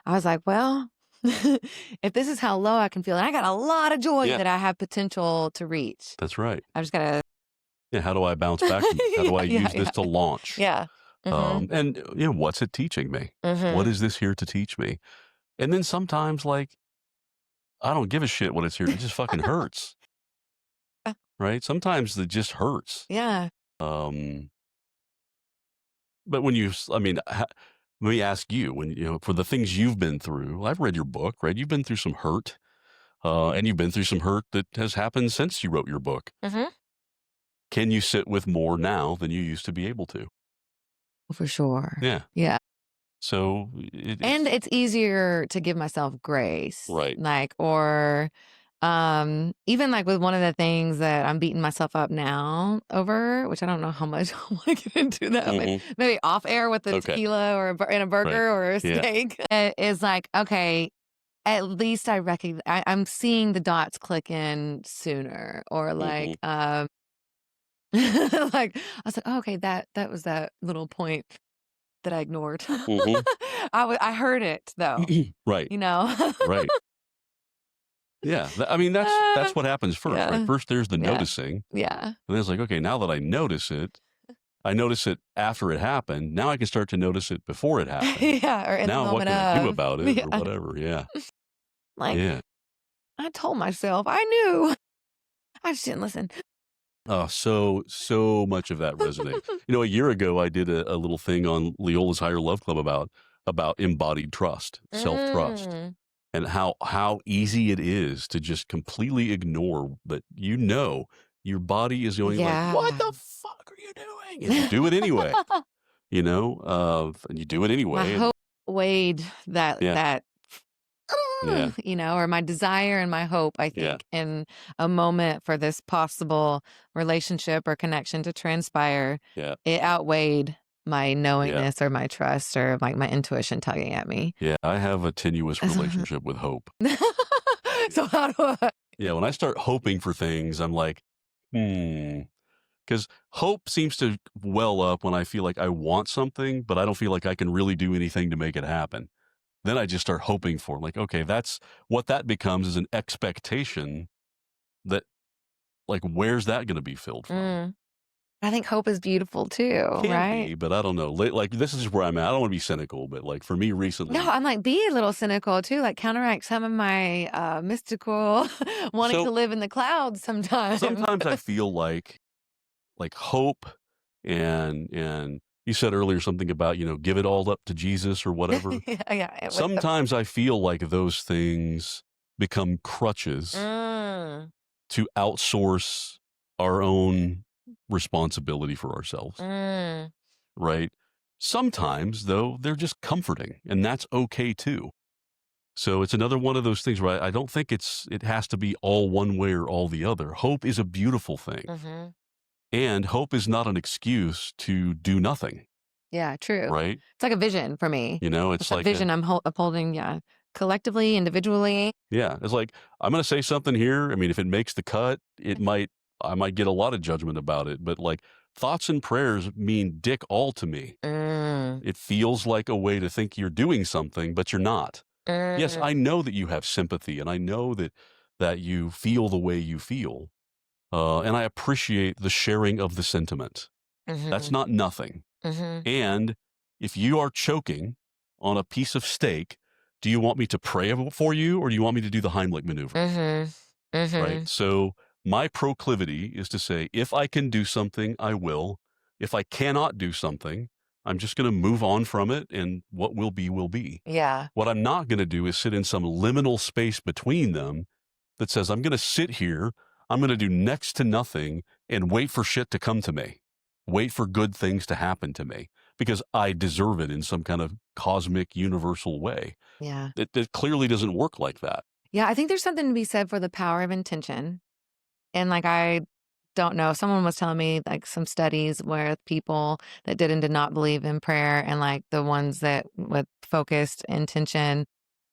I was like, well, if this is how low I can feel, and I got a lot of joy Yeah. that I have potential to reach. That's right. I just gotta, Yeah. How do I bounce back from this? How do I use this to launch? yeah. Mm-hmm. And, what's it teaching me? What Mm-hmm. is this here to teach me? And then sometimes, like, I don't give a shit what it's here. It just fucking hurts. Right? Sometimes it just hurts. Yeah. Um, but when I mean, let me ask you, for the things you've been through, I've read your book, right? You've been through some hurt, and you've been through some hurt that has happened since you wrote your book. Mm-hmm. Can you sit with more now than you used to be able to? For sure. Yeah. Yeah. So And it's easier to give myself grace. Right. Like, or even like with one of the things that I'm beating myself up now over, which I don't know how much I want to get into that, Mhm. maybe off air with the Okay. tequila or in a burger or a Yeah. steak, is like, okay, at least I recognize I'm seeing the dots click in sooner, or like, like I was like, oh, okay, that was that little point that I ignored. Mhm. I heard it though, Right. you know? Right. Yeah. I mean, that's what happens first, right? Yeah. First, there's the Yeah. noticing. Yeah. And then it's like, okay, now that I notice it, I notice it after it happened. Now I can start to notice it before it happened. Yeah, or in the Now what moment can I do of. about it or Yeah. whatever? Yeah. Like, Yeah. I told myself, I knew. I just didn't listen. Oh, so much of that resonates. A year ago, I did a little thing on Leola's Higher Love Club about embodied trust, self-trust, Mm. and how easy it is to just completely ignore that. Your body is going like, "What Yeah. the fuck are you doing?" And you do it anyway. And you do it My anyway. And hope weighed yeah, that, yeah, or my desire and my hope, I yeah, think, in a moment for this possible relationship or connection to transpire, yeah, it outweighed my yeah, knowingness or my trust or like my intuition tugging at me. yeah. I have a tenuous relationship with hope. So how do I? Yeah, when I start hoping for things, I'm like, hmm. Because hope seems to well up when I feel like I want something, but I don't feel like I can really do anything to make it happen. Then I just start hoping for it. Like, okay, that's what that becomes is an expectation that, like, where's that going to be filled from? Mm. I think hope is beautiful too, Can right? be, but I don't know. Like, this is where I'm at. I don't want to be cynical, but like for me No, recently, I'm like, be a little cynical too, like counteract some of my mystical wanting to so live in the clouds sometimes. sometimes I feel like hope and you said earlier something about, give it all up to Jesus or whatever. Yeah, yeah. Sometimes I feel like those things become crutches Mm, to outsource our own responsibility for ourselves, mm, right? Sometimes, though, they're just comforting, and that's okay too. So it's another one of those things where I don't think it has to be all one way or all the other. Hope is a beautiful thing, hmm. and hope is not an excuse to do nothing, Yeah, true. right? It's like a vision for me. It's It's a like vision I'm upholding, yeah, collectively, individually. yeah, it's like, I'm gonna say something here. I mean, if it makes the cut, I might get a lot of judgment about it, but like thoughts and prayers mean dick all to me. Mm, It feels like a way to think you're doing something, but you're not. Yes, mm, I know that you have sympathy and I know that you feel the way you feel. And I appreciate the sharing of the sentiment. That's hmm, not nothing. hmm, And if you are choking on a piece of steak, do you want me to pray for you or do you want me to do the Heimlich maneuver? hmm, Right. hmm. So my proclivity is to say, if I can do something, I will. If I cannot do something, I'm just going to move on from it and what will be, will be. Yeah, What I'm not going to do is sit in some liminal space between them that says, I'm going to sit here, I'm going to do next to nothing and wait for shit to come to me, wait for good things to happen to me because I deserve it in some kind of cosmic, universal way. yeah. It clearly doesn't work like that. Yeah, I think there's something to be said for the power of intention. And like, I don't know, someone was telling me like some studies where people that did and did not believe in prayer and like the ones that with focused intention,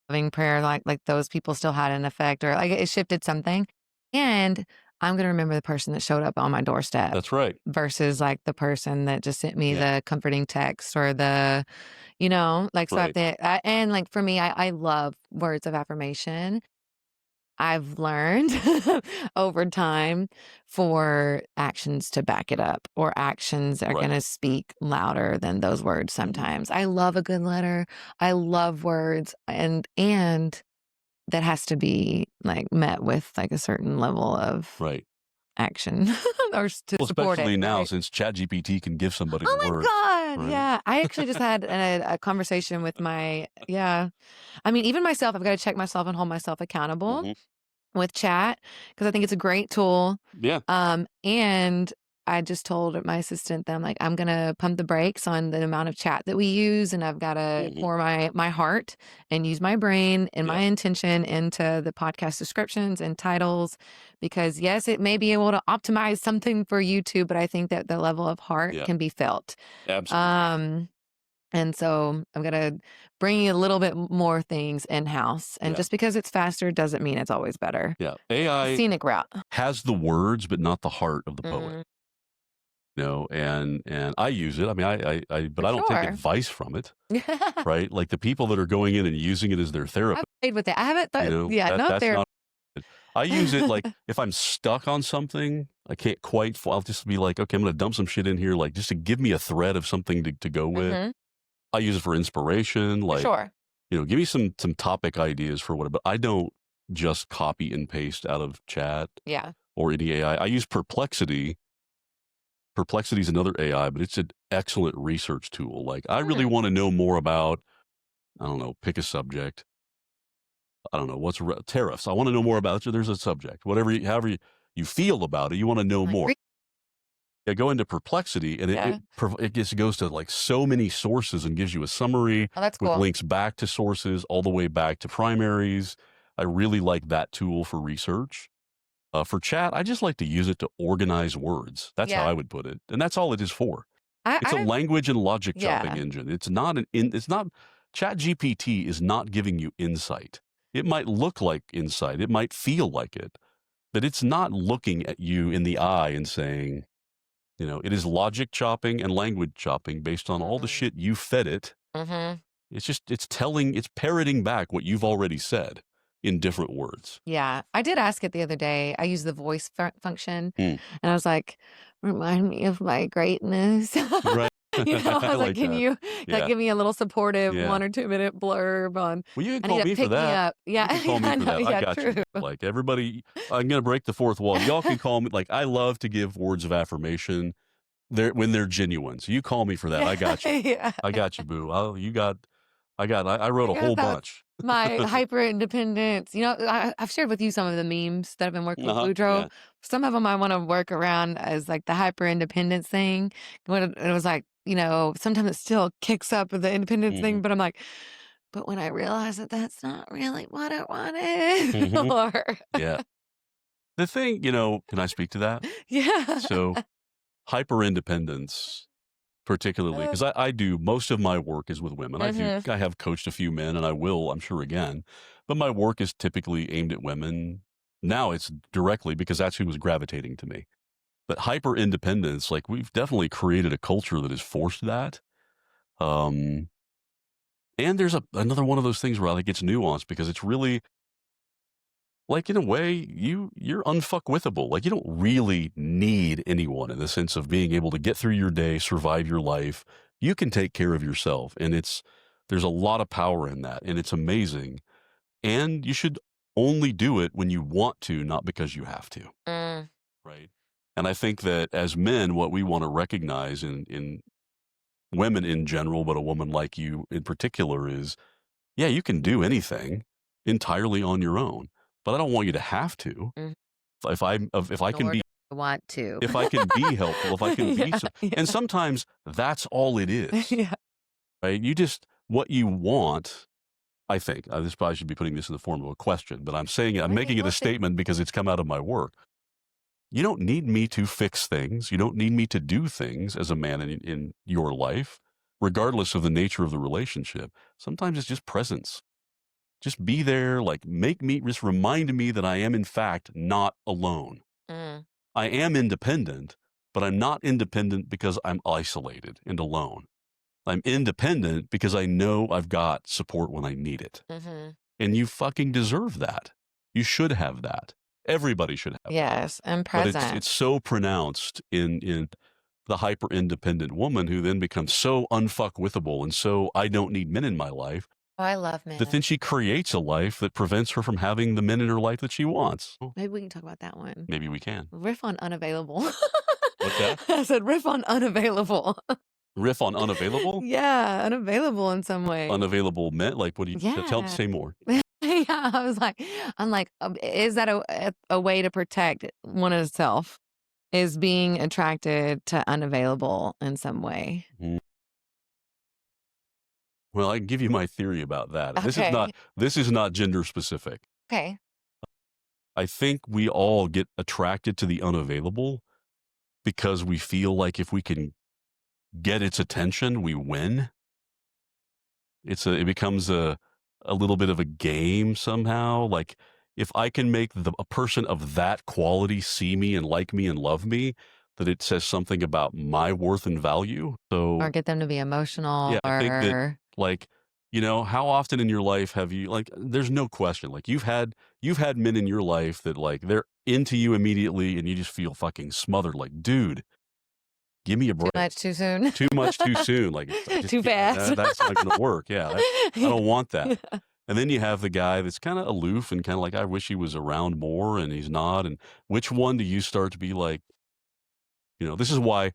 having prayer, like those people still had an effect or like it shifted something. And I'm going to remember the person that showed up on my doorstep That's right. versus like the person that just sent me Yeah. the comforting text or like, so Right. and like for me, I love words of affirmation. I've learned over time for actions to back it up or actions are going Right. to speak louder than those words Mhm. sometimes. I love a good letter. I love words and that has to be like met with like a certain level of Right. action or to Well, support it, especially now right? since ChatGPT can give somebody the Oh my words, God. right? Yeah. I actually just had a conversation with yeah. I mean, even myself, I've got to check myself and hold myself accountable Mhm. with chat because I think it's a great tool. Yeah. And I just told my assistant that I'm like, I'm gonna pump the brakes on the amount of chat that we use, and I've got to Mhm. pour my heart and use my brain and my Yeah. intention into the podcast descriptions and titles, because yes, it may be able to optimize something for YouTube, but I think that the level of heart Yeah. can be felt. Absolutely. Um, and so I'm gonna bring a little bit more things in house, and Yeah. just because it's faster doesn't mean it's always better. Yeah. AI Scenic route. has the words, but not the heart of the poet. Mm, And I use it. I mean, but for I don't take sure. advice from it, right? Like the people that are going in and using it as their I've therapist, played with it. I haven't thought, yeah, no that's therapy. not it. I use it like if I'm stuck on something, I can't quite, I'll just be like, okay, I'm going to dump some shit in here, like just to give me a thread of something to go with. Mhm. I use it for inspiration, For like, sure. give me some topic ideas for what, but I don't just copy and paste out of chat Yeah. or any AI. I use Perplexity. Perplexity is another AI, but it's an excellent research tool. Like, I really want to know more about, I don't know, pick a subject. I don't know, what's tariffs. I want to know more about it. There's a subject, however you feel about it, you want to know Like, more. Yeah, go into Perplexity, and Yeah. it just goes to like so many sources and gives you a summary Oh, that's with cool. links back to sources all the way back to primaries. I really like that tool for research. For chat, I just like to use it to organize words. That's how Yeah. I would put it, and that's all it is for. It's a I language and logic chopping yeah. engine. It's not it's not, Chat GPT is not giving you insight. It might look like insight. It might feel like it, but it's not looking at you in the eye and saying, it is logic chopping and language chopping based on all the Mm. shit you fed it. Mhm. It's parroting back what you've already said in different words. Yeah. I did ask it the other day. I used the voice function, Mm. and I was like, "Remind me of my greatness." Right. I I was like, like "Can that. you, like, Yeah. give me a little supportive Yeah. 1 or 2 minute blurb on Well, you can I need call to me for pick me that. up." You Yeah. can call me I for know. that. I Yeah, got you, true. man. Like, everybody, I'm going to break the fourth wall. Y'all can call me. Like, I love to give words of affirmation when they're genuine. So you call me for that. Yeah. I got you. Yeah. I got you, boo. I wrote I a guess whole that was bunch. my hyper independence. I've shared with you some of the memes that I've been working with Uh-huh. Boudreaux. Yeah. Some of them I want to work around as like the hyper independence thing. When it was like, sometimes it still kicks up with the independence Hmm. thing, but I'm like, but when I realize that that's not really what I wanted, Hmm. or Yeah. The thing, can I speak to that? yeah, So hyper independence, particularly because I do most of my work is with women. hmm I have coached a few men, and I will, I'm sure, again, but my work is typically aimed at women. Now it's directly because that's who was gravitating to me. But hyper independence, like, we've definitely created a culture that has forced that. Um, and there's another one of those things where I think it's nuanced because it's really, like, in a way, you're unfuckwithable. Like, you don't really need anyone in the sense of being able to get through your day, survive your life. You can take care of yourself, and there's a lot of power in that, and it's amazing. And you should only do it when you want to, not because you have to, mm, right? And I think that as men, what we want to recognize in women in general, but a woman like you in particular, is, yeah, you can do anything entirely on your own, but I don't want you to have to. mm, If I can nor be do I want to. if I can be helpful, if I can be Yeah, so, and yeah, sometimes that's all it is, yeah. right? You just what you want. I think this probably should be putting this in the form of a question, but I'm saying it. I'm I mean, making it a we'll see. statement because it's come out of my work. You don't need me to fix things. You don't need me to do things as a man in your life, regardless of the nature of the relationship. Sometimes it's just presence. Just be there, like, just remind me that I am in fact not alone. Mm, I am independent, but I'm not independent because I'm isolated and alone. I'm independent because I know I've got support when I need it. hmm And you fucking deserve that. You should have that. Everybody should have that. Yes, and But present. it's so pronounced in the hyper independent woman who then becomes so unfuckwithable and so I don't need men in my life Oh, I love that then men. she creates a life that prevents her from having the men in her life that she wants. Oh, Maybe we can talk about that one. maybe we can. Riff on unavailable. What's that? I said riff on unavailable. Riff on unavailable? Yeah, unavailable in some way. Unavailable men? Like, what do you Yeah. say more? Yeah, I'm like, is that a way to protect one's self? Is being attracted to unavailable in some way? Mm. Well, I can give you my theory about that. And Okay. this is not gender specific. Okay. I think we all get attracted to the unavailable because we feel like if we can get its attention, we win. It becomes a little bit of a game somehow. Like, if I can make a person of that quality see me and like me and love me, that it says something about my worth and value. Or So get them to be emotional yeah, I think that, or like, You know, how often in your life have you like there's no question. Like you've had men in your life that like they're into you immediately and you just feel fucking smothered like, dude, give me a Too break. much too soon. Too much too soon. Like I just Too fast. that's not going to work. Yeah. I Yeah. don't want that. And then you have the guy that's kind of aloof and kind of like I wish he was around more and he's not. And which one do you start to be like, you know, this is why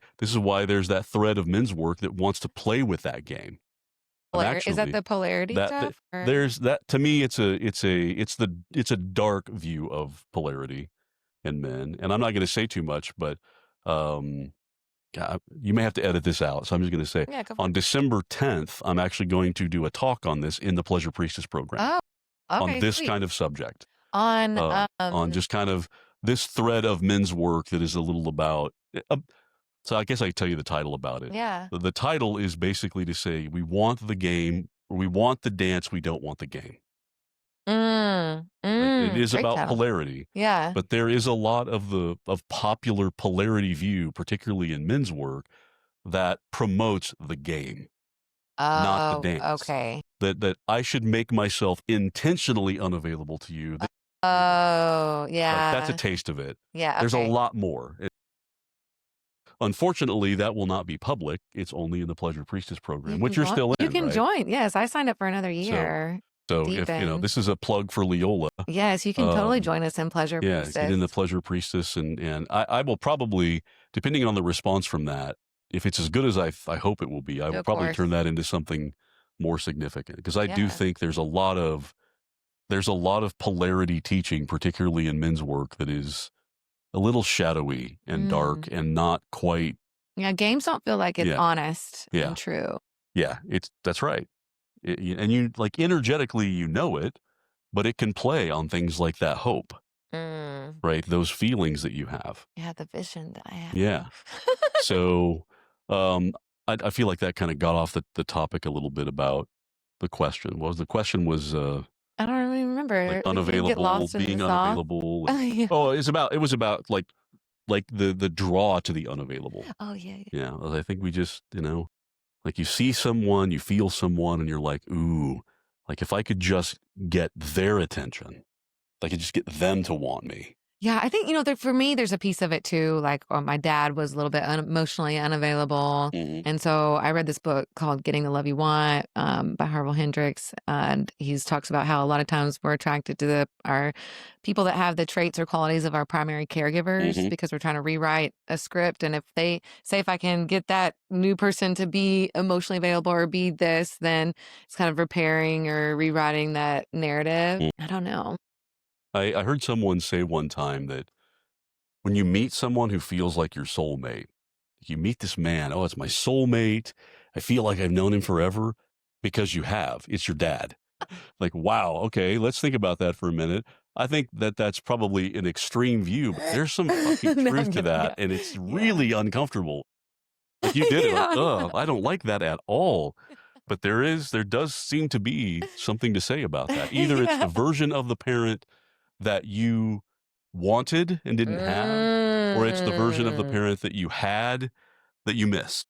there's that thread of men's work that wants to play with that game of Is that actually the polarity that stuff? Or? there's that to me it's a dark view of polarity in men. And I'm not going to say too much, but um God, you may have to edit this out. So I'm just going to say Yeah, go for on it. December 10th, I'm actually going to do a talk on this in the Pleasure Priestess program Oh, on okay, this sweet. kind of subject, On on just kind of this thread of men's work that is a little about. So I guess I tell you the title about it. yeah. The title is basically to say we want the game, or we want the dance, we don't want the game. Right? It is Great about title. polarity, Yeah. but there is a lot of popular polarity view, particularly in men's work, that promotes the game, not the Oh, dance. okay. That I should make myself intentionally unavailable to you. Oh, Like that's a yeah. taste of it. Yeah, There's a okay. lot more. Unfortunately, that will not be public. It's only in the Pleasure Priestess program, which you're still You in, can right? join. Yes, I signed up for another So, year. so Deep if you know, in. this is a plug for Leola. Yes, you can totally Um, join us in Pleasure yeah, get Priestess. in the Pleasure Priestess, and I will probably, depending on the response from that, if it's as good as I hope it will be, I will Of probably course. turn that into something more significant because I do Yeah. think there's a lot of polarity teaching, particularly in men's work, that is a little shadowy and dark and not quite. Yeah, games don't feel like it's Yeah, honest yeah, and true. yeah. That's right. And you like energetically, you know it, but it can play on things like that hope, Mm. right? Those feelings that you have. Yeah, the vision that I have. Yeah. So, um, I feel like that kind of got off the topic a little bit about the question. Was the question was I don't really like remember. You get unavailable, lost in the being sauce. unavailable, Oh, and yeah. oh, it was about like the draw to the unavailable. Oh, yeah, yeah. Yeah, I think we just like you see someone, you feel someone, and you're like, ooh, like if I could just get their attention, if I could just get them to want me. Yeah, I think, for me, there's a piece of it too. Like, my dad was a little bit emotionally unavailable. Mm-hmm. And so I read this book called Getting the Love You Want by Harville Hendrix. And he talks about how a lot of times we're attracted to our people that have the traits or qualities of our primary caregivers because we're trying to rewrite a script. And if they say, if I can get that new person to be emotionally available or be this, then it's kind of repairing or rewriting that narrative. I don't know. I heard someone say one time that when you meet someone who feels like your soulmate, you meet this man, oh, it's my soulmate. I feel like I've known him forever because you have. It's your dad. Like, wow, okay, let's think about that for a minute. I think that that's probably an extreme view, but there's some fucking No, I'm truth to kidding. that, Yeah. and it's Yeah. really uncomfortable. Like you did it, like, Yeah. I don't like that at all. But there does seem to be something to say about that. Either it's the Yeah. version of the parent that you wanted and didn't have, or it's the version of the Mm. parent that you had that you missed.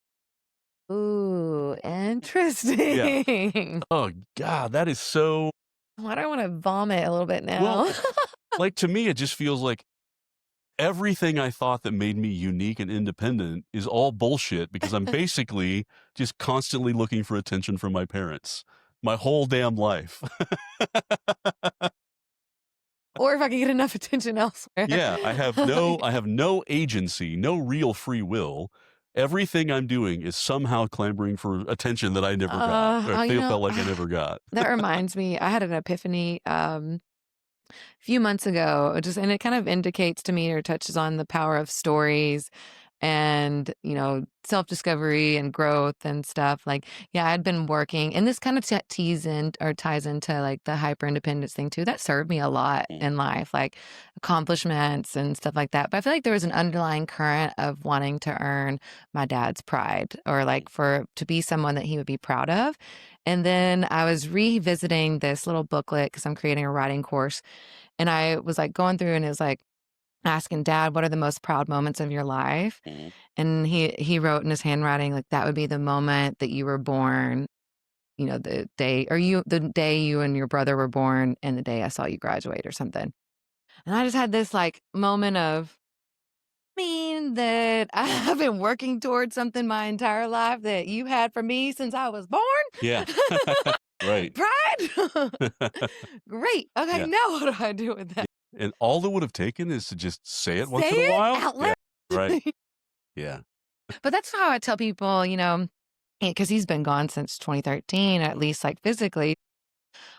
Ooh, Yeah. interesting. Oh God, that is so Why do I want to vomit a little bit well. now? Like to me, it just feels like everything I thought that made me unique and independent is all bullshit because I'm basically just constantly looking for attention from my parents my whole damn life. Or if I can get enough attention elsewhere. Yeah, I have no agency, no real free will. Everything I'm doing is somehow clamoring for attention that I never got, or felt like I never got. That reminds me, I had an epiphany a few months ago, and it kind of indicates to me or touches on the power of stories and, self-discovery and growth and stuff. Like, yeah, I'd been working, and this kind of ties into like the hyper independence thing too. That served me a lot in life, like accomplishments and stuff like that. But I feel like there was an underlying current of wanting to earn my dad's pride or like to be someone that he would be proud of. And then I was revisiting this little booklet because I'm creating a writing course. And I was like going through and it was like asking dad, what are the most proud moments of your life? And he wrote in his handwriting, like, that would be the moment that you were born. the day you and your brother were born and the day I saw you graduate or something. And I just had this like moment of, mean that I have been working towards something my entire life that you had for me since I was Yeah. born. Right. Pride. Great. Okay, Yeah. now what do I do with that? And all it would have taken is to just say it once Say in a it while. out Yeah. loud. Right. Yeah. But that's how I tell people, because he's been gone since 2013, at least like physically.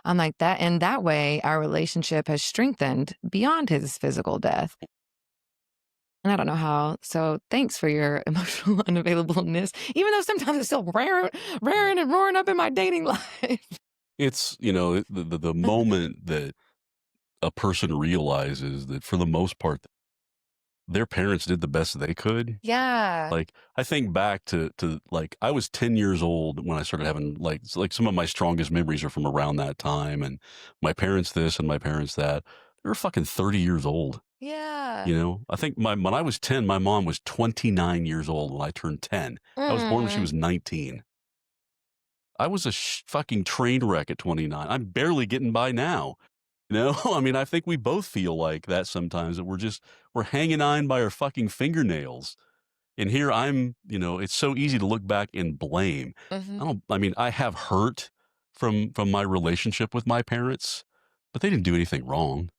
I'm like that. And that way, our relationship has strengthened beyond his physical death. And I don't know how. So thanks for your emotional unavailableness, even though sometimes it's still raring and roaring up in my dating life. It's, the moment that a person realizes that for the most part, their parents did the best they could. Yeah. Like, I think back to like, I was 10 years old when I started having like some of my strongest memories are from around that time. And my parents this and my parents that. They were fucking 30 years old. Yeah. I think when I was 10, my mom was 29 years old when I turned 10. I was born when she was 19. I was a fucking train wreck at 29. I'm barely getting by now. I mean, I think we both feel like that sometimes, that we're hanging on by our fucking fingernails. And here it's so easy to look back and blame. I have hurt from my relationship with my parents, but they didn't do anything wrong.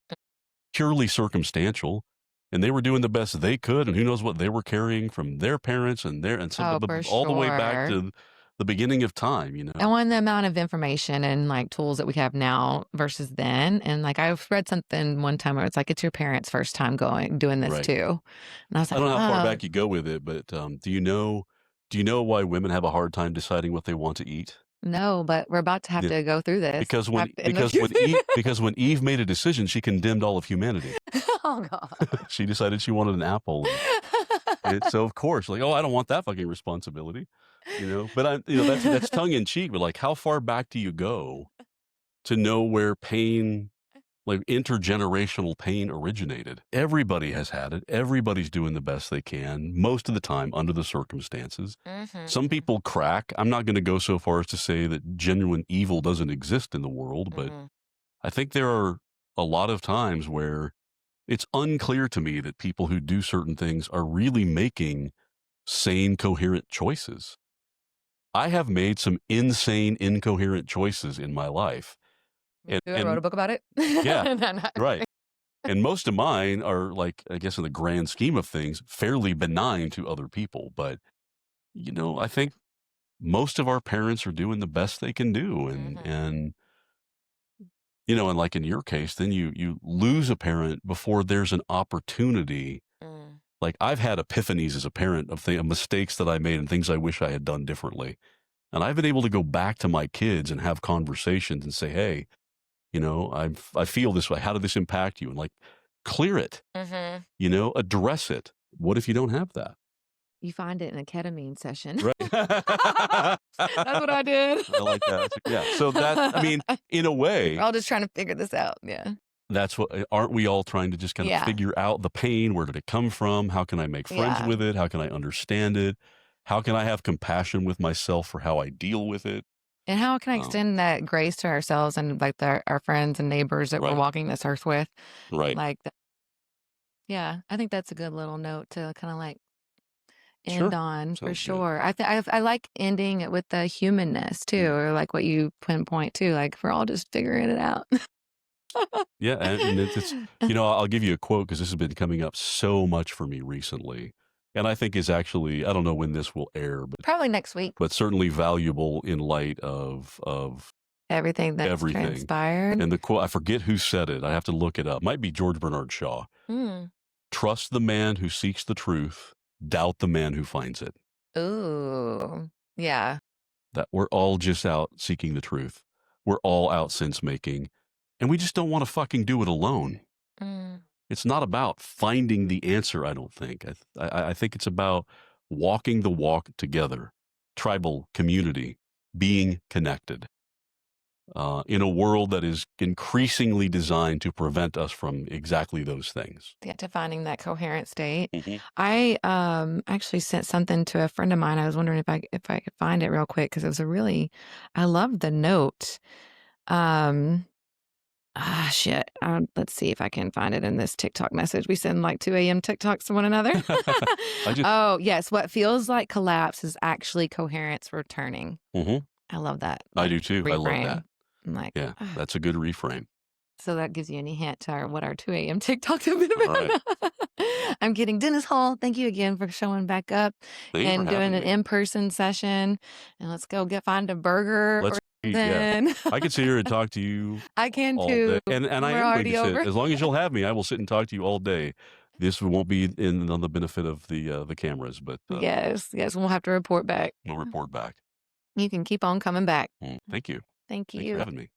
Purely circumstantial. And they were doing the best they could, and who knows what they were carrying from their parents and Oh, for all the way back sure. to the beginning of time, And when the amount of information and like tools that we have now versus then, and like I've read something one time where it's like it's your parents' first time doing this Right. too, and I was I like, don't know how far oh back you go with it, but do you know why women have a hard time deciding what they want to eat? no, but we're about to have Yeah, to go through this. because Have to end the because when Eve made a decision, she condemned all of humanity. Oh God. She decided she wanted an apple, and so of course, like, oh, I don't want that fucking responsibility, But that's tongue in cheek. But like, how far back do you go to know where pain, like intergenerational pain, originated? Everybody has had it. Everybody's doing the best they can most of the time under the circumstances. Some people crack. I'm not going to go so far as to say that genuine evil doesn't exist in the world, but I think there are a lot of times where it's unclear to me that people who do certain things are really making sane, coherent choices. I have made some insane, incoherent choices in my life. I wrote a book about it. Yeah, right. And most of mine are, like, I guess in the grand scheme of things, fairly benign to other people. But, I think most of our parents are doing the best they can do. And like in your case, then you lose a parent before there's an opportunity. Like, I've had epiphanies as a parent of mistakes that I made and things I wish I had done differently. And I've been able to go back to my kids and have conversations and say, hey, I feel this way. How did this impact you? And like, clear it, address it. What if you don't have that? You find it in a ketamine session. Right. That's what I did. I like that. Yeah. So in a way, we're all just trying to figure this out. Yeah. That's aren't we all trying to just kind of figure out the pain? Where did it come from? How can I make friends with it? How can I understand it? How can I have compassion with myself for how I deal with it? And how can I extend that grace to ourselves and like our friends and neighbors that we're walking this earth with? Right. Like, yeah, I think that's a good little note to kind of like end on for sure. I like ending it with the humanness too, or like what you pinpoint too. Like we're all just figuring it out. Yeah, and it's I'll give you a quote because this has been coming up so much for me recently, and I think is actually, I don't know when this will air, but probably next week. But certainly valuable in light of everything that's transpired. And the quote, I forget who said it. I have to look it up. Might be George Bernard Shaw. Trust the man who seeks the truth. Doubt the man who finds it. Ooh, yeah. That we're all just out seeking the truth. We're all out sense making, and we just don't want to fucking do it alone. It's not about finding the answer, I don't think. I think it's about walking the walk together, tribal community, being connected. in a world that is increasingly designed to prevent us from exactly those things. Yeah, to finding that coherent state. Mhm. I actually sent something to a friend of mine. I was wondering if I could find it real quick because it was a really, I love the note. Shit. Let's see if I can find it in this TikTok message. We send like 2 a.m. TikToks to one another. Oh, yes. What feels like collapse is actually coherence returning. Mhm. I love that. I do too. I love that. I'm like, Yeah, that's a good reframe. so that gives you any hint to what our 2 a.m. TikToks have been about. Right. I'm getting Dennis Hall. Thank you again for showing back up and doing an in-person session. And let's go find a burger. Let's eat, yeah. I can sit here and talk to you. I can all too. Day. And I am going to sit. As long as you'll have me, I will sit and talk to you all day. This won't be on the benefit of the cameras, but yes, we'll have to report back. We'll report back. You can keep on coming back. Thank you. Thank you. Thanks for having me.